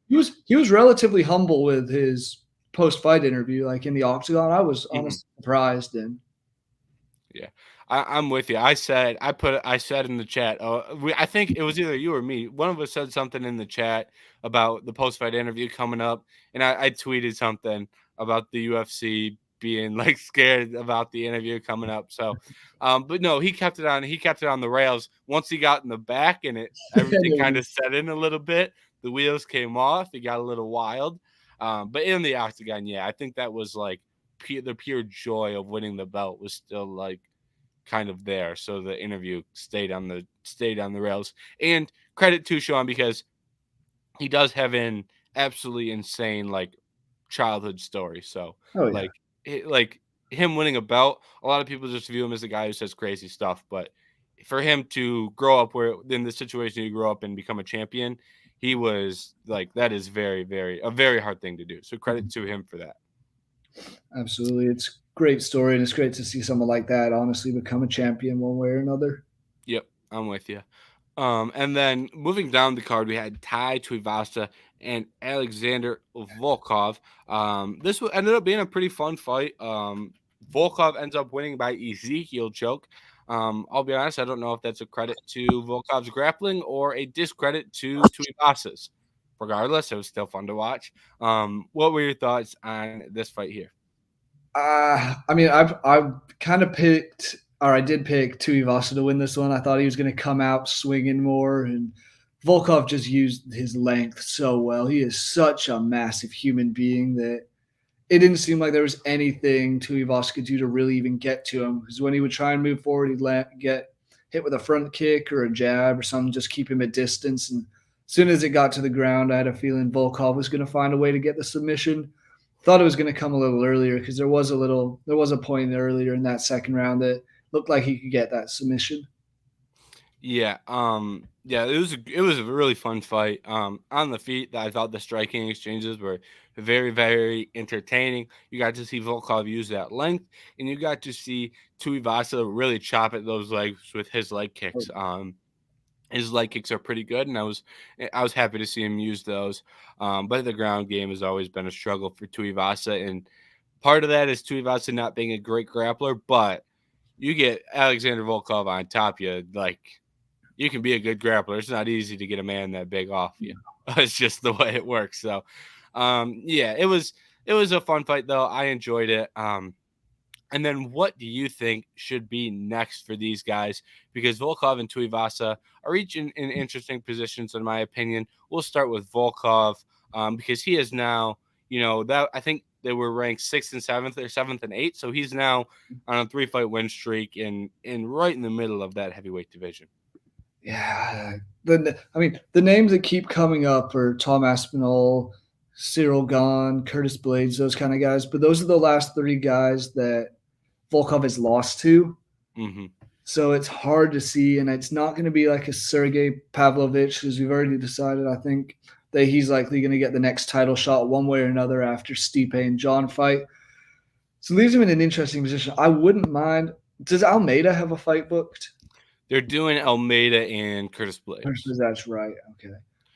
he was relatively humble with his post fight interview, like in the octagon. I was mhm. honestly surprised and Yeah, I'm with you. I said in the chat. I think it was either you or me. One of us said something in the chat about the post fight interview coming up, and I tweeted something about the UFC being like scared about the interview coming up. So, but no, he kept it on. He kept it on the rails. Once he got in the back, and everything kind of set in a little bit. The wheels came off. It got a little wild. But in the octagon, yeah, I think that was like the pure joy of winning the belt was still like kind of there. So the interview stayed on the rails. And credit to Sean because he does have an absolutely insane like childhood story. So oh yeah. like him winning a belt, a lot of people just view him as a guy who says crazy stuff. But for him to grow up where in the situation he grew up and become a champion, he was like that is very, very a very hard thing to do. So credit to him for that. Absolutely. It's a great story, and it's great to see someone like that honestly become a champion one way or another. Yep, I'm with you. And then moving down the card, we had Tai Tuivasa and Alexander Volkov. Ended up being a pretty fun fight. Volkov ends up winning by Ezekiel choke. I'll be honest, I don't know if that's a credit to Volkov's grappling or a discredit to Tuivasa's. regardless, it was still fun to watch. What were your thoughts on this fight here? I mean, I kind of picked, or I did pick Tuivasa to win this one. I thought he was going to come out swinging more, and Volkov just used his length so well. He is such a massive human being that it didn't seem like there was anything Tuivasa could do to really even get to him. Because when he would try and move forward, he'd get hit with a front kick or a jab or something, just keep him at distance. And as soon as it got to the ground, I had a feeling Volkov was going to find a way to get the submission. Thought it was going to come a little earlier because there was a point earlier in that second round that looked like he could get that submission. Yeah, yeah, it was a really fun fight. On the feet, I thought the striking exchanges were very, very entertaining. You got to see Volkov use that length, and you got to see Tuivasa really chop at those legs with his leg kicks. His leg kicks are pretty good, and I was happy to see him use those. But the ground game has always been a struggle for Tuivasa, and part of that is Tuivasa not being a great grappler. But you get Alexander Volkov on top, you can be a good grappler. It's not easy to get a man that big off you. It's just the way it works. So, yeah, it was a fun fight though. I enjoyed it. And then what do you think should be next for these guys? Because Volkov and Tuivasa are each in interesting positions, in my opinion. We'll start with Volkov because he is now, that I think they were ranked sixth and seventh or seventh and eighth. So he's now on a 3-fight win streak and right in the middle of that heavyweight division. Yeah, the names that keep coming up are Tom Aspinall, Cyril Gahn, Curtis Blades, those kind of guys. But those are the last three guys that Volkov has lost to. Mm-hmm. So it's hard to see, and it's not going to be like a Sergey Pavlovich, because we've already decided, I think, that he's likely going to get the next title shot one way or another after Stipe and John fight. So it leaves him in an interesting position. I wouldn't mind. Does Almeida have a fight booked? They're doing Almeida and Curtis Blades. That's right. Okay.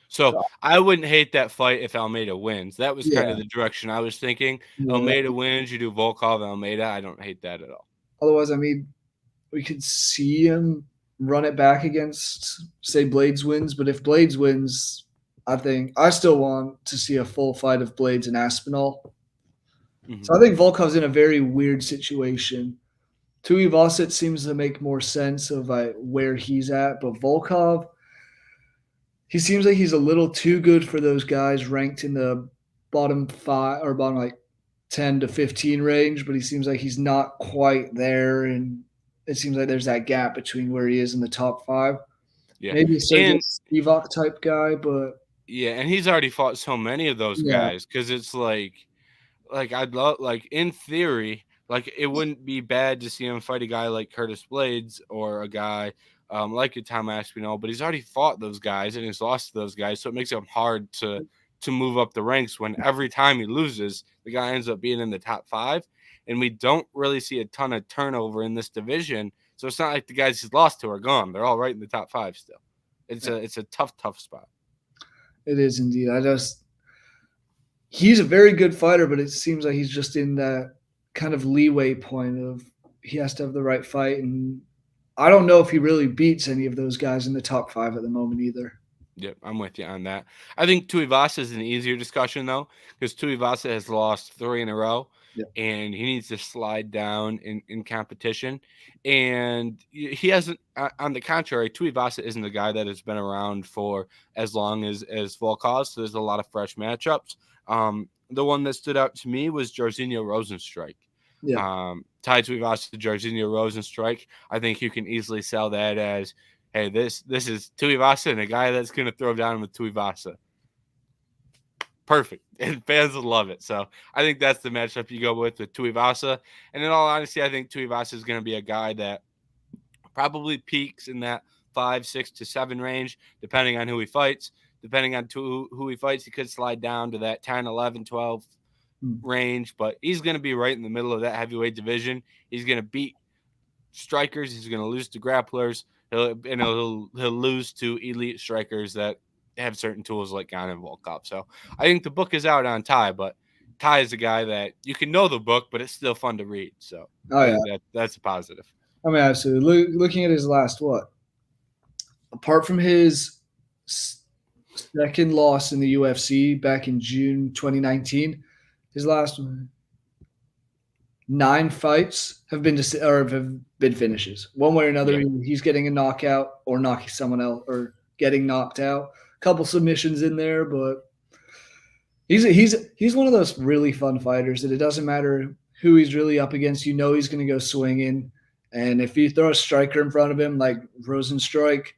So I wouldn't hate that fight if Almeida wins. That was kind Yeah. of the direction I was thinking. Yeah. Almeida wins, you do Volkov, Almeida. I don't hate that at all. Otherwise, I mean, we could see him run it back against, say, Blades wins. But if Blades wins, I think I still want to see a full fight of Blades and Aspinall. Mm-hmm. So I think Volkov's in a very weird situation. Tuivasa seems to make more sense of where he's at, but Volkov, he seems like he's a little too good for those guys ranked in the bottom 5 or bottom like 10 to 15 range, but he seems like he's not quite there, and it seems like there's that gap between where he is in the top 5. Yeah. Maybe a Sergey Spivak type guy, but yeah, and he's already fought so many of those guys because it's like I'd love, in theory, it wouldn't be bad to see him fight a guy like Curtis Blades or a guy like a Tom Aspinall, but he's already fought those guys and he's lost to those guys, so it makes him hard to move up the ranks when every time he loses, the guy ends up being in the top 5, and we don't really see a ton of turnover in this division, so it's not like the guys he's lost to are gone. They're all right in the top 5 still. It's a tough spot. It is indeed. He's a very good fighter, but it seems like he's just in that kind of leeway point of he has to have the right fight, and I don't know if he really beats any of those guys in the top 5 at the moment either. Yep, I'm with you on that. I think Tuivasa is an easier discussion though, because Tuivasa has lost 3 in a row, and he needs to slide down in competition. And he hasn't. On the contrary, Tuivasa isn't the guy that has been around for as long as Volkov. So there's a lot of fresh matchups. The one that stood out to me was Jairzinho Rozenstruik. Tied Tuivasa to Jairzinho Rozenstruik. I think you can easily sell that as, hey, this is Tuivasa and a guy that's going to throw down with Tuivasa. Perfect. And fans will love it. So I think that's the matchup you go with Tuivasa. And in all honesty, I think Tuivasa is going to be a guy that probably peaks in that 5, 6 to 7 range, depending on who he fights. Depending on who he fights, he could slide down to that 10, 11, 12 range. But he's going to be right in the middle of that heavyweight division. He's going to beat strikers. He's going to lose to grapplers. He'll lose to elite strikers that have certain tools like Gahn and Volkov. So I think the book is out on Ty, but Ty is a guy that you can know the book, but it's still fun to read. So I think that's a positive. I mean, absolutely. Looking at his last apart from his Second loss in the UFC back in June 2019. His last 9 fights have been finishes. One way or another, Yeah. he's getting a knockout or knocking someone else or getting knocked out. A couple submissions in there, but he's one of those really fun fighters that it doesn't matter who he's really up against. You know he's going to go swinging, and if you throw a striker in front of him like Rosenstrike,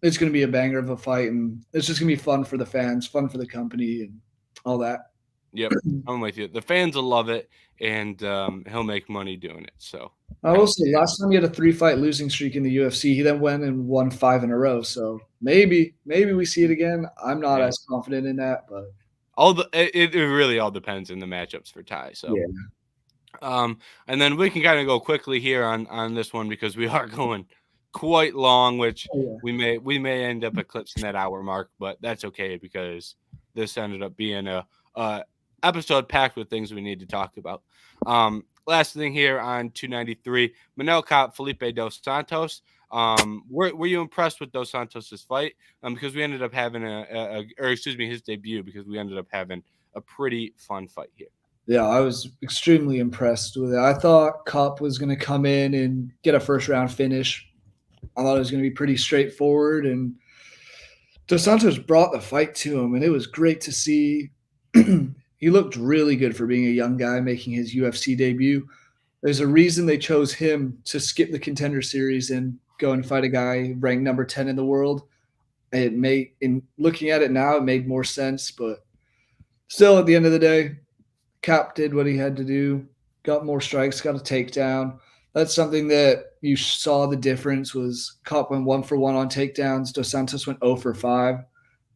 it's going to be a banger of a fight, and it's just going to be fun for the fans, fun for the company, and all that. Yep, I'm with you. The fans will love it, and he'll make money doing it. So I I will don't say, see it. last time he had a 3 fight losing streak in the UFC, he then went and won 5 in a row. So maybe we see it again. I'm not Yeah, as confident in that, but it really all depends on the matchups for Ty. So yeah, and then we can kind of go quickly here on this one because we are going quite long, which oh, yeah. we may end up eclipsing that hour mark, but that's okay because this ended up being a episode packed with things we need to talk about. Last thing here on 293, Manel Cop, Felipe Dos Santos. Were you impressed with Dos Santos's fight? Because we ended up having his debut because we ended up having a pretty fun fight here. Yeah, I was extremely impressed with it. I thought Cup was going to come in and get a first round finish. I thought it was going to be pretty straightforward, and Dos Santos brought the fight to him, and it was great to see. He looked really good for being a young guy making his UFC debut. There's a reason they chose him to skip the contender series and go and fight a guy ranked number 10 in the world. It made, in looking at it now, it made more sense, but still, at the end of the day, Cap did what he had to do, got more strikes, got a takedown. That's something that you saw the difference was Cap went 1 for 1 on takedowns. Dos Santos went 0 for 5.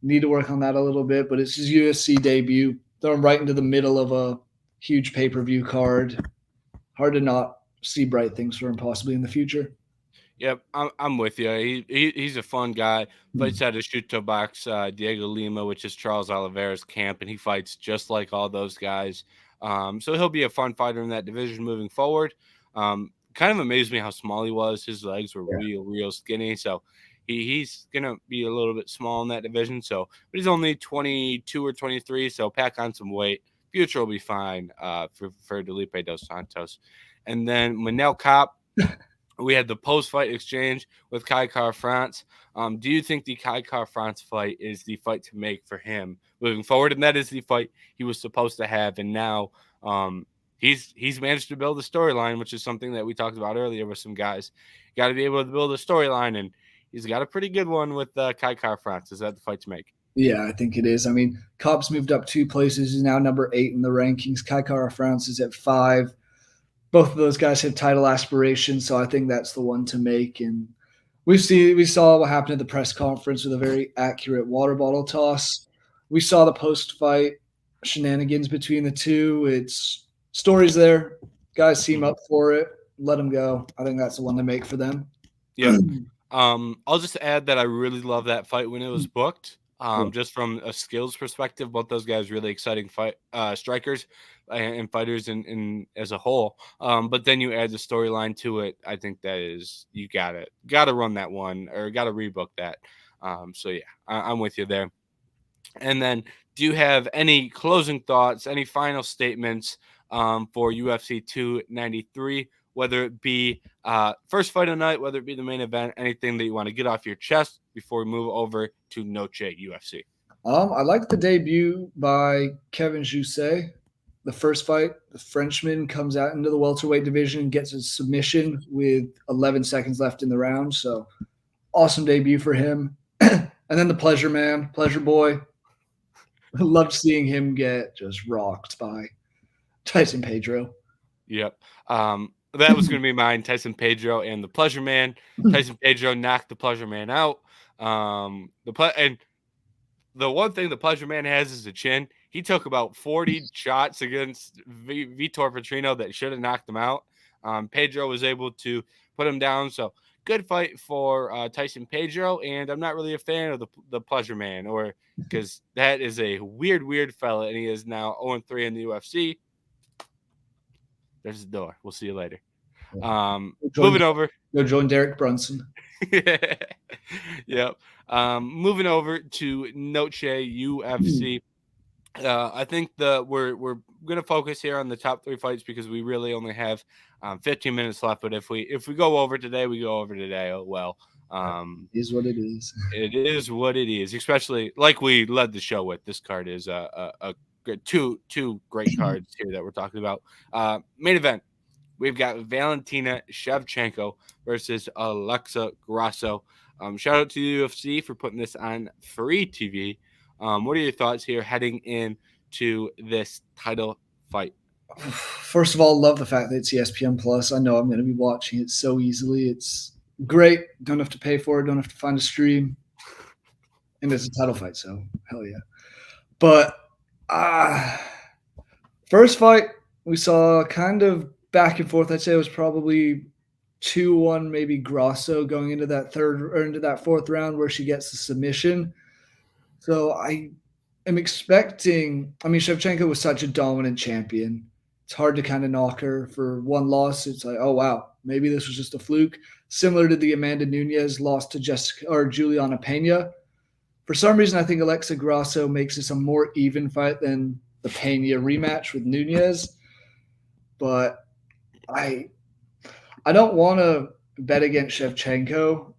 Need to work on that a little bit, but it's his UFC debut. Throw him right into the middle of a huge pay-per-view card. Hard to not see bright things for him possibly in the future. Yep, I'm with you. He's a fun guy. Mm. Fights out of Shoot to Box Diego Lima, which is Charles Oliveira's camp, and he fights just like all those guys. So he'll be a fun fighter in that division moving forward. Kind of amazed me how small he was. His legs were Yeah. real skinny. So he's gonna be a little bit small in that division. So, but he's only 22 or 23. So pack on some weight. Future will be fine for Felipe Dos Santos. And then Manel Cop. We had the post-fight exchange with Kai Car France. Do you think the Kai Car France fight is the fight to make for him moving forward? And that is the fight he was supposed to have. And now he's managed to build a storyline, which is something that we talked about earlier with some guys. Got to be able to build a storyline, and he's got a pretty good one with Kai Car France. Is that the fight to make? Yeah, I think it is. I mean, Cobb's moved up 2 places. He's now number 8 in the rankings. Kai Kara France is at 5. Both of those guys have title aspirations, so I think that's the one to make. And we saw what happened at the press conference with a very accurate water bottle toss. We saw the post fight shenanigans between the two. It's stories there. Guys seem up for it. Let them go. I think that's the one to make for them. Yep. I'll just add that I really love that fight when it was booked. Yeah. Just from a skills perspective, both those guys really exciting fight strikers and fighters in as a whole. But then you add the storyline to it. I think that is you gotta run that one or gotta rebook that. So yeah, I'm with you there. And then, do you have any closing thoughts, any final statements for UFC 293? Whether it be first fight of the night, whether it be the main event, anything that you want to get off your chest before we move over to Noche UFC. I like the debut by Kevin Jousset. The first fight, the Frenchman comes out into the welterweight division, gets a submission with 11 seconds left in the round. So awesome debut for him. And then the Pleasure Man, Pleasure Boy. Loved seeing him get just rocked by Tyson Pedro. Yep. That was going to be mine. Tyson Pedro and the Pleasure Man. Tyson Pedro knocked the Pleasure Man out. And the one thing the Pleasure Man has is a chin. He took about 40 shots against Vitor Petrino that should have knocked him out. Pedro was able to put him down. So good fight for Tyson Pedro. And I'm not really a fan of the Pleasure Man, or because that is a weird fella, and he is now 0-3 in the UFC. There's the door. We'll see you later. Join, Moving over. go join Derek Brunson. Yep. Moving over to Noche UFC. I think we're gonna focus here on the top 3 fights because we really only have 15 minutes left. But if we go over today, we go over today. Oh well. Is what it is. It is what it is. Especially like we led the show with. This card is a good two great cards here that we're talking about. Main event. We've got Valentina Shevchenko versus Alexa Grasso. Shout out to the UFC for putting this on free TV. What are your thoughts here heading into this title fight? First of all, love the fact that it's ESPN Plus. I know I'm going to be watching it so easily. It's great. Don't have to pay for it. Don't have to find a stream. And it's a title fight, so hell yeah. But first fight, we saw kind of back and forth. I'd say it was probably 2-1, maybe Grasso going into that third or into that fourth round where she gets the submission. So I am expecting. I mean, Shevchenko was such a dominant champion. It's hard to kind of knock her for one loss. It's like, oh wow, maybe this was just a fluke. Similar to the Amanda Nunes loss to Jessica or Juliana Pena. For some reason, I think Alexa Grasso makes this a more even fight than the Pena rematch with Nunes. But I don't want to bet against Shevchenko,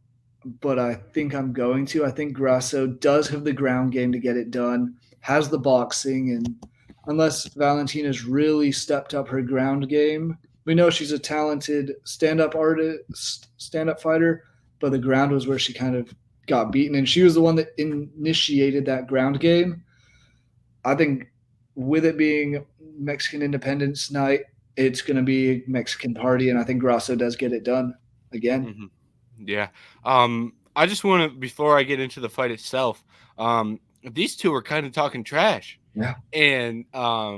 but I think I'm going to. I think Grasso does have the ground game to get it done, has the boxing, and unless Valentina's really stepped up her ground game, we know she's a talented stand-up artist, stand-up fighter, but the ground was where she kind of got beaten, and she was the one that initiated that ground game. I think with it being Mexican Independence Night, it's going to be a Mexican party, and I think Grasso does get it done again. Mm-hmm. Yeah. I just want to, before I get into the fight itself, these two were kind of talking trash. Yeah. And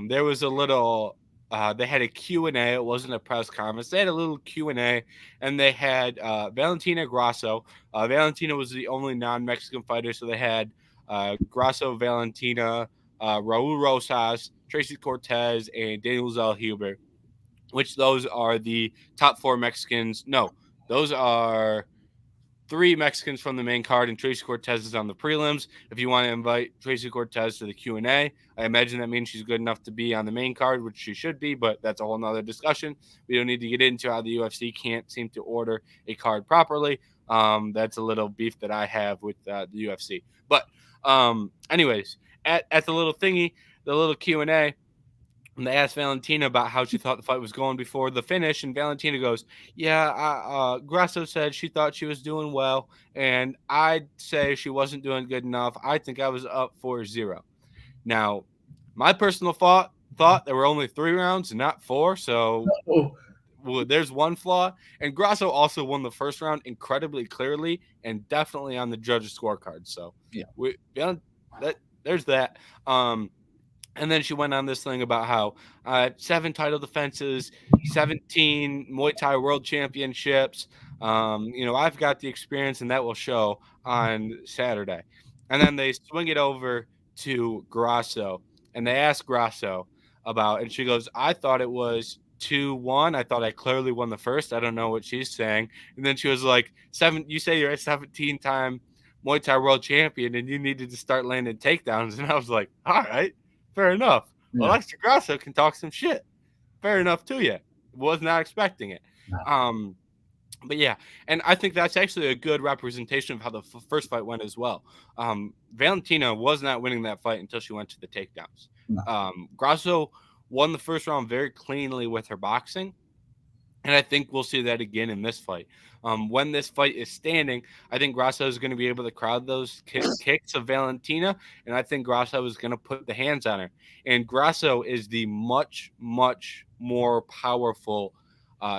there was a little, they had a Q&A. It wasn't a press conference. They had a little Q&A, and they had Valentina Grasso. Valentina was the only non-Mexican fighter, so they had Grasso, Valentina, Raul Rosas, Tracy Cortez, and Daniel Zellhuber, which those are the top 4 Mexicans. No, those are 3 Mexicans from the main card, and Tracy Cortez is on the prelims. If you want to invite Tracy Cortez to the Q&A, I imagine that means she's good enough to be on the main card, which she should be, but that's a whole nother discussion. We don't need to get into how the UFC can't seem to order a card properly. That's a little beef that I have with the UFC. But anyways, at the little thingy, the little Q&A, and they asked Valentina about how she thought the fight was going before the finish, and Valentina goes, "Yeah, Grasso said she thought she was doing well, and I'd say she wasn't doing good enough. I think I was up 4-0." Now, my personal thought there were only 3 rounds and not 4, so there's one flaw. And Grasso also won the first round incredibly clearly and definitely on the judges' scorecard. So yeah, there's that. And then she went on this thing about how 7 title defenses, 17 Muay Thai World Championships. I've got the experience, and that will show on Saturday. And then they swing it over to Grasso, and they ask Grasso about, and she goes, "I thought it was 2-1. I thought I clearly won the first. I don't know what she's saying." And then she was like, You say you're a 17-time Muay Thai World Champion, and you needed to start landing takedowns." And I was like, all right. Fair enough. Yeah. Alexa Grasso can talk some shit. Fair enough to you. Was not expecting it. No. But yeah, and I think that's actually a good representation of how the first fight went as well. Valentina was not winning that fight until she went to the takedowns. No. Grasso won the first round very cleanly with her boxing. And I think we'll see that again in this fight. When this fight is standing, I think Grasso is going to be able to crowd those kicks of Valentina, and I think Grasso is going to put the hands on her. And Grasso is the much, much more powerful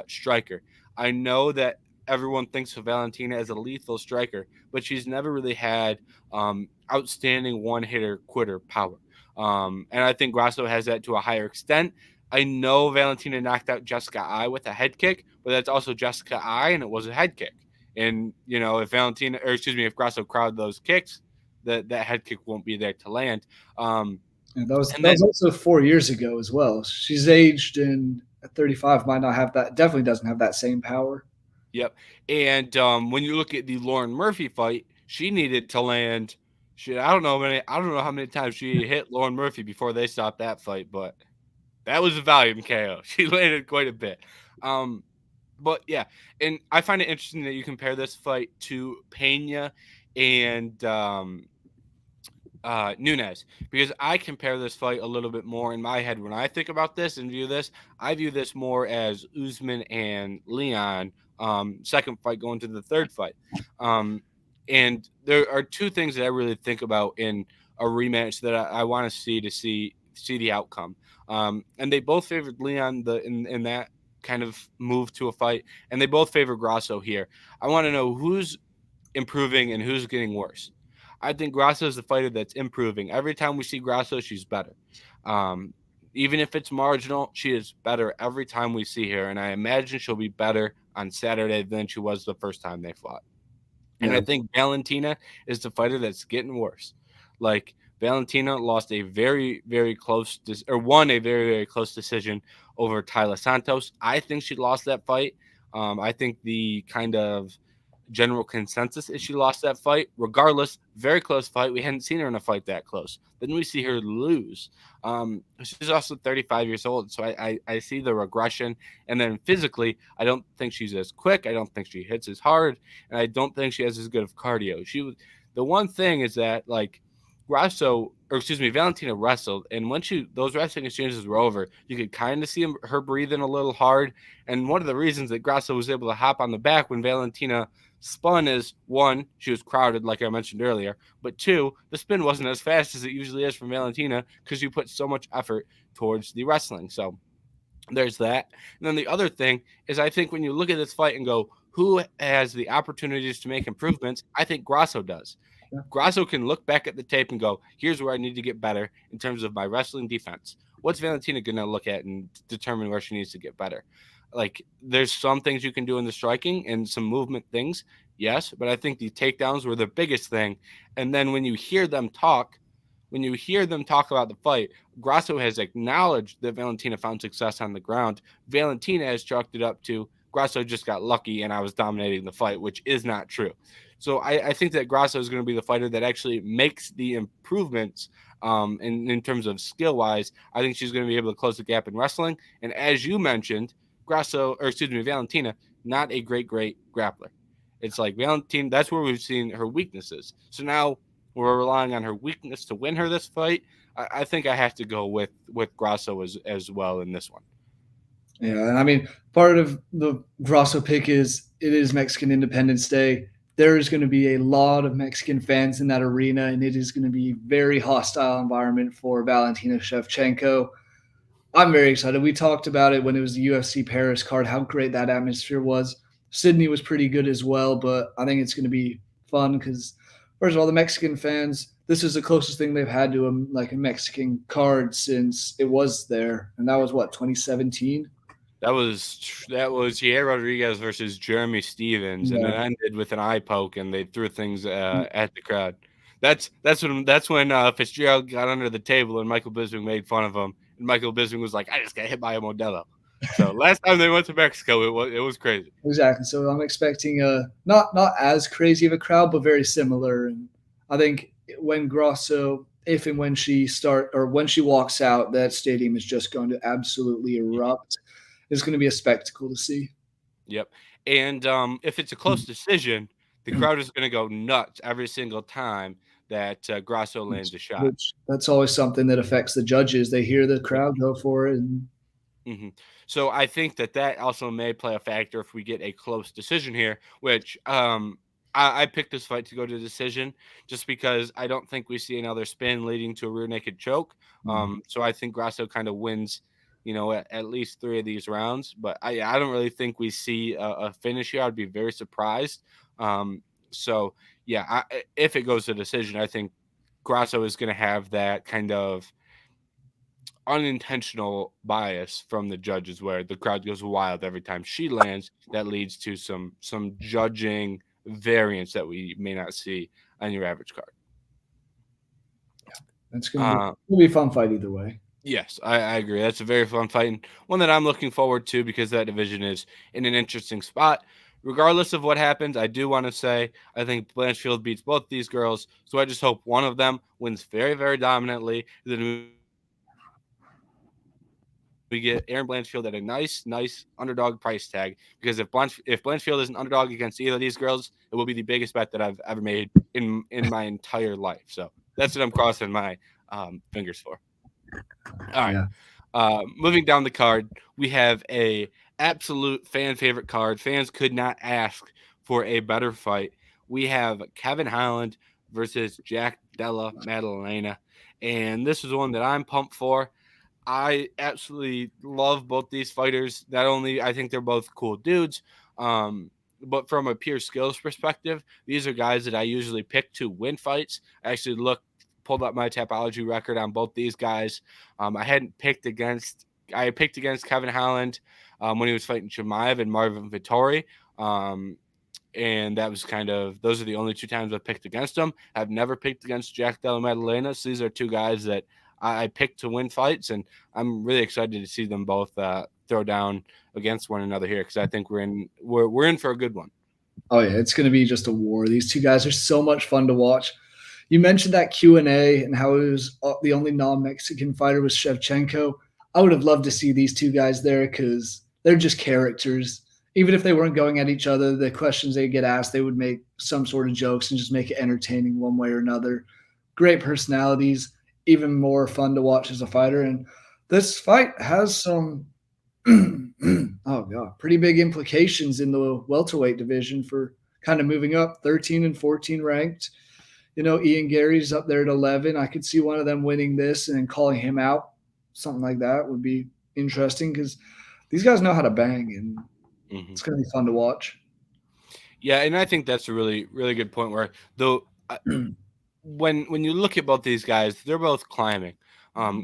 striker. I know that everyone thinks of Valentina as a lethal striker, but she's never really had outstanding one-hitter quitter power. And I think Grasso has that to a higher extent. I know Valentina knocked out Jessica I with a head kick, but that's also Jessica I, and it was a head kick. And if Grasso crowd those kicks, that head kick won't be there to land. That was also 4 years ago as well. She's aged, and at 35 might not have that. Definitely doesn't have that same power. Yep. And when you look at the Lauren Murphy fight, she needed to land. I don't know how many times she hit Lauren Murphy before they stopped that fight, but that was a volume KO. She landed quite a bit. But yeah, and I find it interesting that you compare this fight to Pena and Nunes, because I compare this fight a little bit more in my head when I think about this and view this. I view this more as Usman and Leon, second fight going to the third fight. And there are two things that I really think about in a rematch that I want to see the outcome. And they both favored Leon in that kind of move to a fight, and they both favor Grasso here. I want to know who's improving and who's getting worse. I think Grasso is the fighter that's improving. Every time we see Grasso, she's better. Um, Even if it's marginal, she is better every time we see her. And I imagine she'll be better on Saturday than she was the first time they fought. And Yeah. I think Valentina is the fighter that's getting worse. Like, Valentina lost a very, very close, or won a very, very close decision over Tyler Santos. I think she lost that fight. I think the kind of general consensus is she lost that fight. Regardless, very close fight. We hadn't seen her in a fight that close. Then we see her lose. She's also 35 years old, so I see the regression. And then physically, I don't think she's as quick. I don't think she hits as hard, and I don't think she has as good of cardio. The one thing is that, like, Valentina wrestled, and when those wrestling exchanges were over, you could kind of see her breathing a little hard. And one of the reasons that Grasso was able to hop on the back when Valentina spun is, one, she was crowded, like I mentioned earlier, but two, the spin wasn't as fast as it usually is from Valentina because you put so much effort towards the wrestling. So there's that. And then the other thing is, I think when you look at this fight and go, who has the opportunities to make improvements, I think Grasso does. Yeah. Grasso can look back at the tape and go, here's where I need to get better in terms of my wrestling defense. What's Valentina going to look at and determine where she needs to get better? Like, there's some things you can do in the striking and some movement things, yes, but I think the takedowns were the biggest thing. And then when you hear them talk about the fight, Grasso has acknowledged that Valentina found success on the ground. Valentina has chalked it up to Grasso just got lucky and I was dominating the fight, which is not true. So I think that Grasso is going to be the fighter that actually makes the improvements in terms of skill wise. I think she's going to be able to close the gap in wrestling. And as you mentioned, Valentina, not a great grappler. It's like Valentina, that's where we've seen her weaknesses. So now we're relying on her weakness to win her this fight. I think I have to go with Grasso as well in this one. Yeah, and I mean, part of the Grasso pick is it is Mexican Independence Day. There is going to be a lot of Mexican fans in that arena, and it is going to be a very hostile environment for Valentina Shevchenko. I'm very excited. We talked about it when it was the UFC Paris card, how great that atmosphere was. Sydney was pretty good as well, but I think it's going to be fun because, first of all, the Mexican fans, this is the closest thing they've had to a Mexican card since it was there, and that was what, 2017. That was Yair Rodriguez versus Jeremy Stevens, and it Yeah, ended with an eye poke, and they threw things at the crowd. That's when Fitzgerald got under the table, and Michael Bisping made fun of him, and Michael Bisping was like, "I just got hit by a Modelo." So last time they went to Mexico, it was crazy. exactly. So I'm expecting a not as crazy of a crowd, but very similar. And I think when Grosso, if and when when she walks out, that stadium is just going to absolutely erupt. It's going to be a spectacle to see. Yep. And if it's a close decision, the crowd is going to go nuts every single time that Grasso lands a shot. Which that's always something that affects the judges. They hear the Yep. crowd go for it, and So I think that also may play a factor if we get a close decision here, which I picked this fight to go to decision just because I don't think we see another spin leading to a rear naked choke. So I think Grasso kind of wins, at least 3 of these rounds. But I don't really think we see a finish here. I'd be very surprised. So yeah, if it goes to decision, I think Grasso is going to have that kind of unintentional bias from the judges where the crowd goes wild every time she lands. That leads to some judging variance that we may not see on your average card. it's going to be a fun fight either way. Yes, I agree. That's a very fun fight and one that I'm looking forward to because that division is in an interesting spot. Regardless of what happens, I do want to say I think Blanchfield beats both these girls. So I just hope one of them wins very, very dominantly. Then we get Aaron Blanchfield at a nice underdog price tag. Because if Blanchfield is an underdog against either of these girls, it will be the biggest bet that I've ever made in my entire life. So that's what I'm crossing my fingers for. All right. Yeah. Moving down the card, we have a absolute fan favorite card. Fans could not ask for a better fight. We have Kevin Holland versus Jack Della Maddalena, and this is one that I'm pumped for. I absolutely love both these fighters. Not only I think they're both cool dudes, um, but from a pure skills perspective, these are guys that I usually pick to win fights. I actually pulled up my Tapology record on both these guys. I hadn't picked against. I picked against Kevin Holland when he was fighting Chimaev and Marvin Vittori. Um, and that was kind of those are the only two times I've picked against them. I've never picked against Jack Della Maddalena. So these are two guys that I picked to win fights, and I'm really excited to see them both throw down against one another here because I think we're in for a good one. Oh yeah, it's going to be just a war. These two guys are so much fun to watch. You mentioned that Q&A and how it was the only non-Mexican fighter was Shevchenko. I would have loved to see these two guys there because they're just characters. Even if they weren't going at each other, the questions they get asked, they would make some sort of jokes and just make it entertaining one way or another. Great personalities, even more fun to watch as a fighter. And this fight has some oh god, pretty big implications in the welterweight division for kind of moving up 13 and 14 ranked. You know, Ian Gary's up there at 11. I could see one of them winning this and calling him out. Something like that would be interesting because these guys know how to bang, and Mm-hmm. it's going to be fun to watch. Yeah, and I think that's a really really good point. Where though, when you look at both these guys, they're both climbing.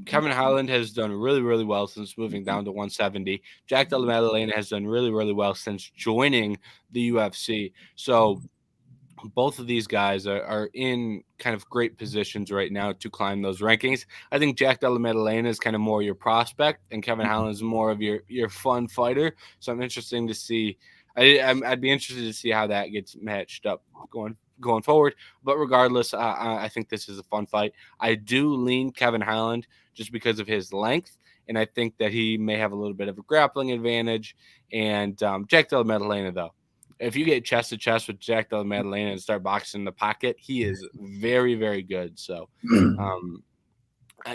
Kevin Holland has done really really well since moving down to 170. Jack Della Maddalena has done really really well since joining the UFC. So both of these guys are in kind of great positions right now to climb those rankings. I think Jack Della Maddalena is kind of more your prospect, and Kevin Holland is more of your fun fighter. So I'm interesting to see. I'd be interested to see how that gets matched up going forward. But regardless, I think this is a fun fight. I do lean Kevin Holland just because of his length, and I think that he may have a little bit of a grappling advantage. And Jack Della Maddalena, though, if you get chest to chest with Jack Della Maddalena and start boxing in the pocket, he is very, very good. So, um,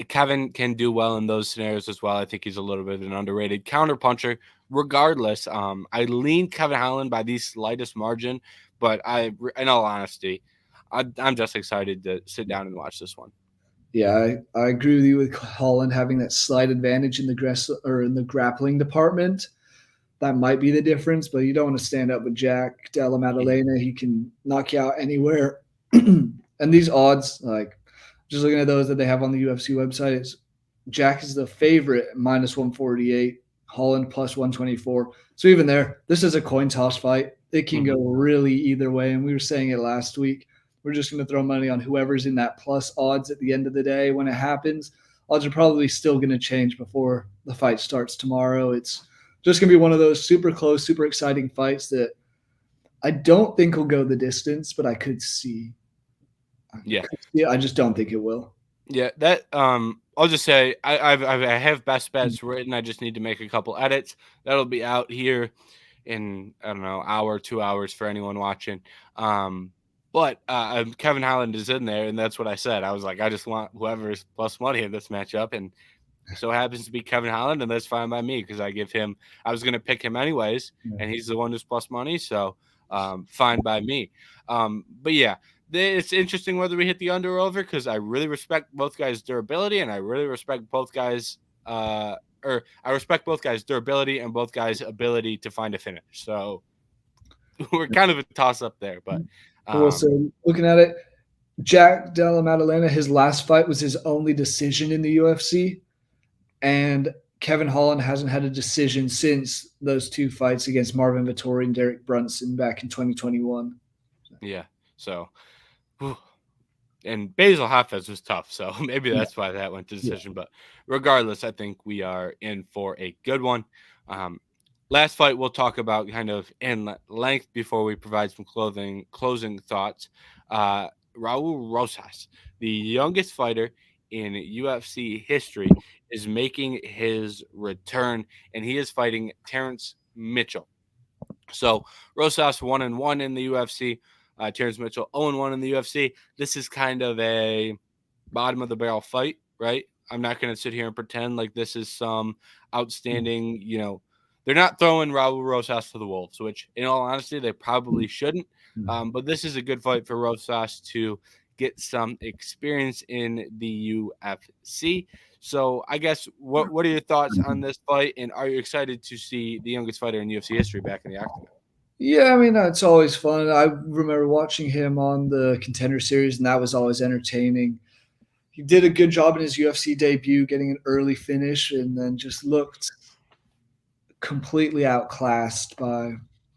Kevin can do well in those scenarios as well. I think he's a little bit of an underrated counter puncher. Regardless, I lean Kevin Holland by the slightest margin, but in all honesty, I'm just excited to sit down and watch this one. Yeah, I agree with you with Holland having that slight advantage in the grappling department. That might be the difference, but you don't want to stand up with Jack Della Mhm. Maddalena. He can knock you out anywhere. And these odds, like just looking at those that they have on the UFC website, it's Jack is the favorite minus 148, Holland plus 124. So even there, this is a coin toss fight. It can go Mhm. really either way. And we were saying it last week. We're just going to throw money on whoever's in that plus odds at the end of the day when it happens. Odds are probably still going to change before the fight starts tomorrow. It's just going to be one of those super close, super exciting fights that I don't think will go the distance, but I could see. Yeah. I just don't think it will. Yeah, that I'll just say I have best bets written. I just need to make a couple edits. That'll be out here in I don't know hour 2 hours for anyone watching. But Kevin Holland is in there, and that's what I said. I was like, I just want whoever's plus money in this matchup, and so happens to be Kevin Holland, and that's fine by me because I give him. I was going to pick him anyways, Yeah. and he's the one who's plus money, so fine by me. But yeah, it's interesting whether we hit the under or over because I really respect both guys' durability, and I really respect both guys. Or I respect both guys' durability and both guys' ability to find a finish. So we're kind of a toss up there, but Well, so um, looking at it, Jack Della Maddalena, his last fight was his only decision in the UFC, and Kevin Holland hasn't had a decision since those two fights against Marvin Vettori and Derek Brunson back in 2021. yeah. So whew, and Basil Hafez was tough, so maybe Yeah, that's why that went to yeah. decision. But regardless, I think we are in for a good one. Um, Last fight we'll talk about kind of in length before we provide some closing thoughts. Raul Rosas, the youngest fighter in UFC history, is making his return, and he is fighting Terrence Mitchell. So Rosas 1-1 in the UFC. Terrence Mitchell 0-1 in the UFC. This is kind of a bottom of the barrel fight, right? I'm not going to sit here and pretend like this is some outstanding, they're not throwing Raul Rosas to the wolves, which in all honesty, they probably shouldn't. But this is a good fight for Rosas to get some experience in the UFC. So I guess what are your thoughts on this fight, and are you excited to see the youngest fighter in UFC history back in the octagon? Yeah, I mean, it's always fun. I remember watching him on the Contender Series, and that was always entertaining. He did a good job in his UFC debut, getting an early finish, and then just looked completely outclassed by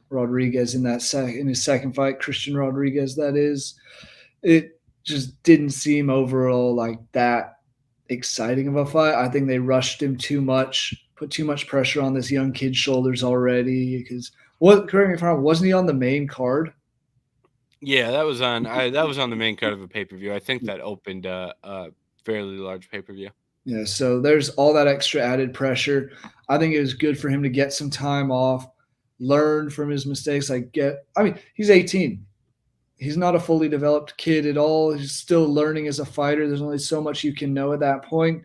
Rodriguez in in his second fight, Christian Rodriguez. That is, it just didn't seem overall like that exciting of a fight. I think they rushed him too much, put too much pressure on this young kid's shoulders already. Because what? Correct me if I'm wrong. Wasn't he on the main card? Yeah, that was on the main card of a pay per view. I think that opened a fairly large pay per view. Yeah, so there's all that extra added pressure. I think it was good for him to get some time off, learn from his mistakes. I mean, he's 18. He's not a fully developed kid at all. He's still learning as a fighter. There's only so much you can know at that point.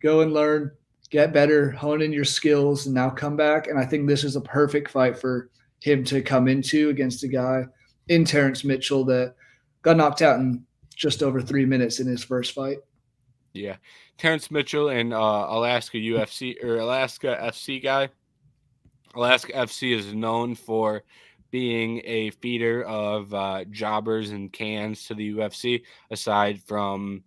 Go and learn, get better, hone in your skills, and now come back. And I think this is a perfect fight for him to come into against a guy in Terrence Mitchell that got knocked out in just over 3 minutes in his first fight. Yeah, Terrence Mitchell and Alaska UFC or Alaska FC guy. Alaska FC is known for being a feeder of jobbers and cans to the UFC, aside from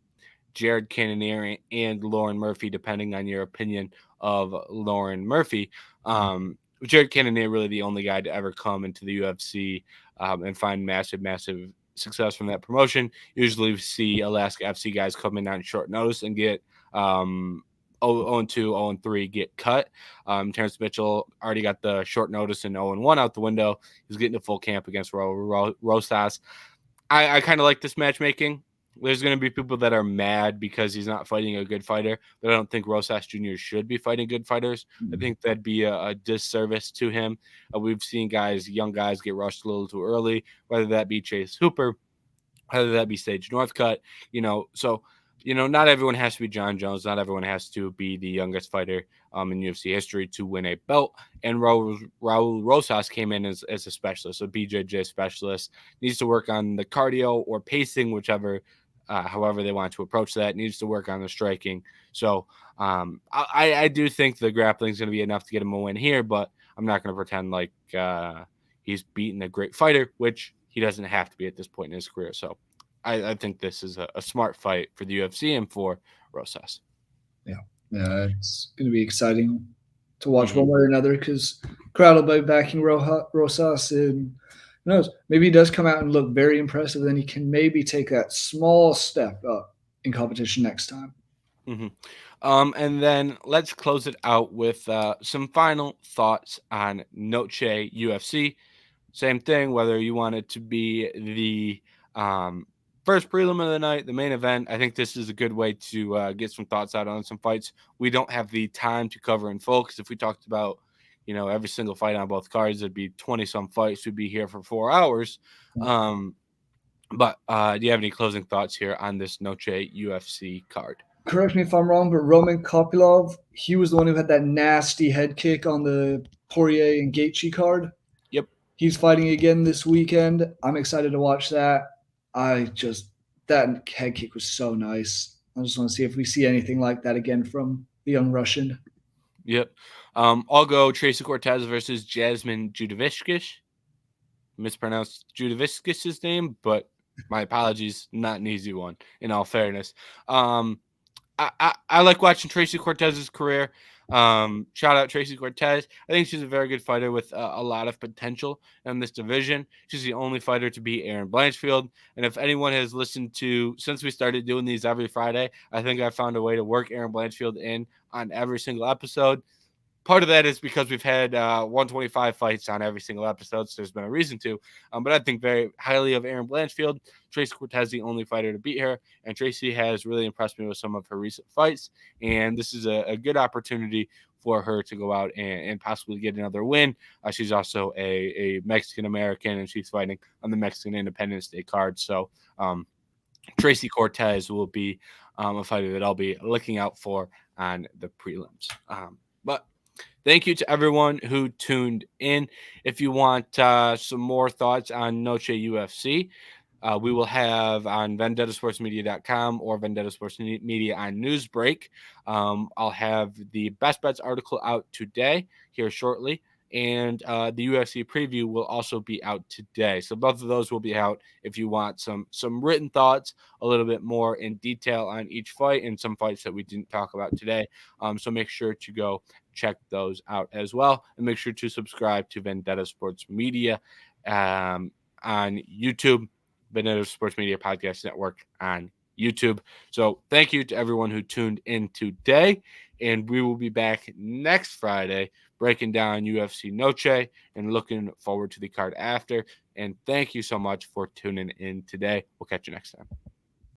Jared Cannonier and Lauren Murphy, depending on your opinion of Lauren Murphy. Jared Cannonier really the only guy to ever come into the UFC and find massive success from that promotion. Usually we see Alaska FC guys come in on short notice and get 0-2, 0-3 get cut. Terrence Mitchell already got the short notice and 0-1 out the window. He's getting a full camp against Rosas. I kind of like this matchmaking. There's going to be people that are mad because he's not fighting a good fighter, but I don't think Rosas Jr. should be fighting good fighters. I think that'd be a disservice to him. We've seen young guys get rushed a little too early, whether that be Chase Hooper, whether that be Sage Northcutt, so not everyone has to be John Jones. Not everyone has to be the youngest fighter in UFC history to win a belt. And Raul Rosas came in as a specialist, a BJJ specialist. Needs to work on the cardio or pacing, however they want to approach that. Needs to work on the striking. So I do think the grappling is going to be enough to get him a win here, but I'm not going to pretend like he's beaten a great fighter, which he doesn't have to be at this point in his career. So I think this is a smart fight for the UFC and for Rosas. Yeah, it's going to be exciting to watch one way or another because crowd will be backing Rosas, and who knows, maybe he does come out and look very impressive. Then he can maybe take that small step up in competition next time. Mm-hmm. And then let's close it out with some final thoughts on Noche UFC. Same thing, whether you want it to be the first prelim of the night, the main event. I think this is a good way to get some thoughts out on some fights. We don't have the time to cover in full because if we talked about, every single fight on both cards, it'd be 20 some fights. We'd be here for 4 hours. But do you have any closing thoughts here on this Noche UFC card? Correct me if I'm wrong, but Roman Kopylov, he was the one who had that nasty head kick on the Poirier and Gaethje card. Yep. He's fighting again this weekend. I'm excited to watch that. That head kick was so nice. I just want to see if we see anything like that again from the young Russian. Yep. I'll go Tracy Cortez versus Jasmine Judovicic. Mispronounced Judovicic's name, but my apologies. Not an easy one, in all fairness. I like watching Tracy Cortez's career. Shout out Tracy Cortez. I think she's a very good fighter with a lot of potential in this division. She's the only fighter to beat Erin Blanchfield. And if anyone has listened to since we started doing these every Friday, I think I found a way to work Erin Blanchfield in on every single episode. Part of that is because we've had 125 fights on every single episode, so there's been a reason to. But I think very highly of Erin Blanchfield. Tracy Cortez, the only fighter to beat her, and Tracy has really impressed me with some of her recent fights. And this is a good opportunity for her to go out and possibly get another win. She's also a Mexican American, and she's fighting on the Mexican Independence Day card. So Tracy Cortez will be a fighter that I'll be looking out for on the prelims. But thank you to everyone who tuned in. If you want some more thoughts on Noche UFC, we will have on vendettasportsmedia.com or Vendetta Sports Media on Newsbreak. I'll have the Best Bets article out today, here shortly. And the UFC preview will also be out today. So both of those will be out if you want some written thoughts, a little bit more in detail on each fight and some fights that we didn't talk about today. So make sure to go check those out as well. And make sure to subscribe to Vendetta Sports Media on YouTube, Vendetta Sports Media Podcast Network on YouTube. So thank you to everyone who tuned in today. And we will be back next Friday breaking down UFC Noche and looking forward to the card after. And thank you so much for tuning in today. We'll catch you next time.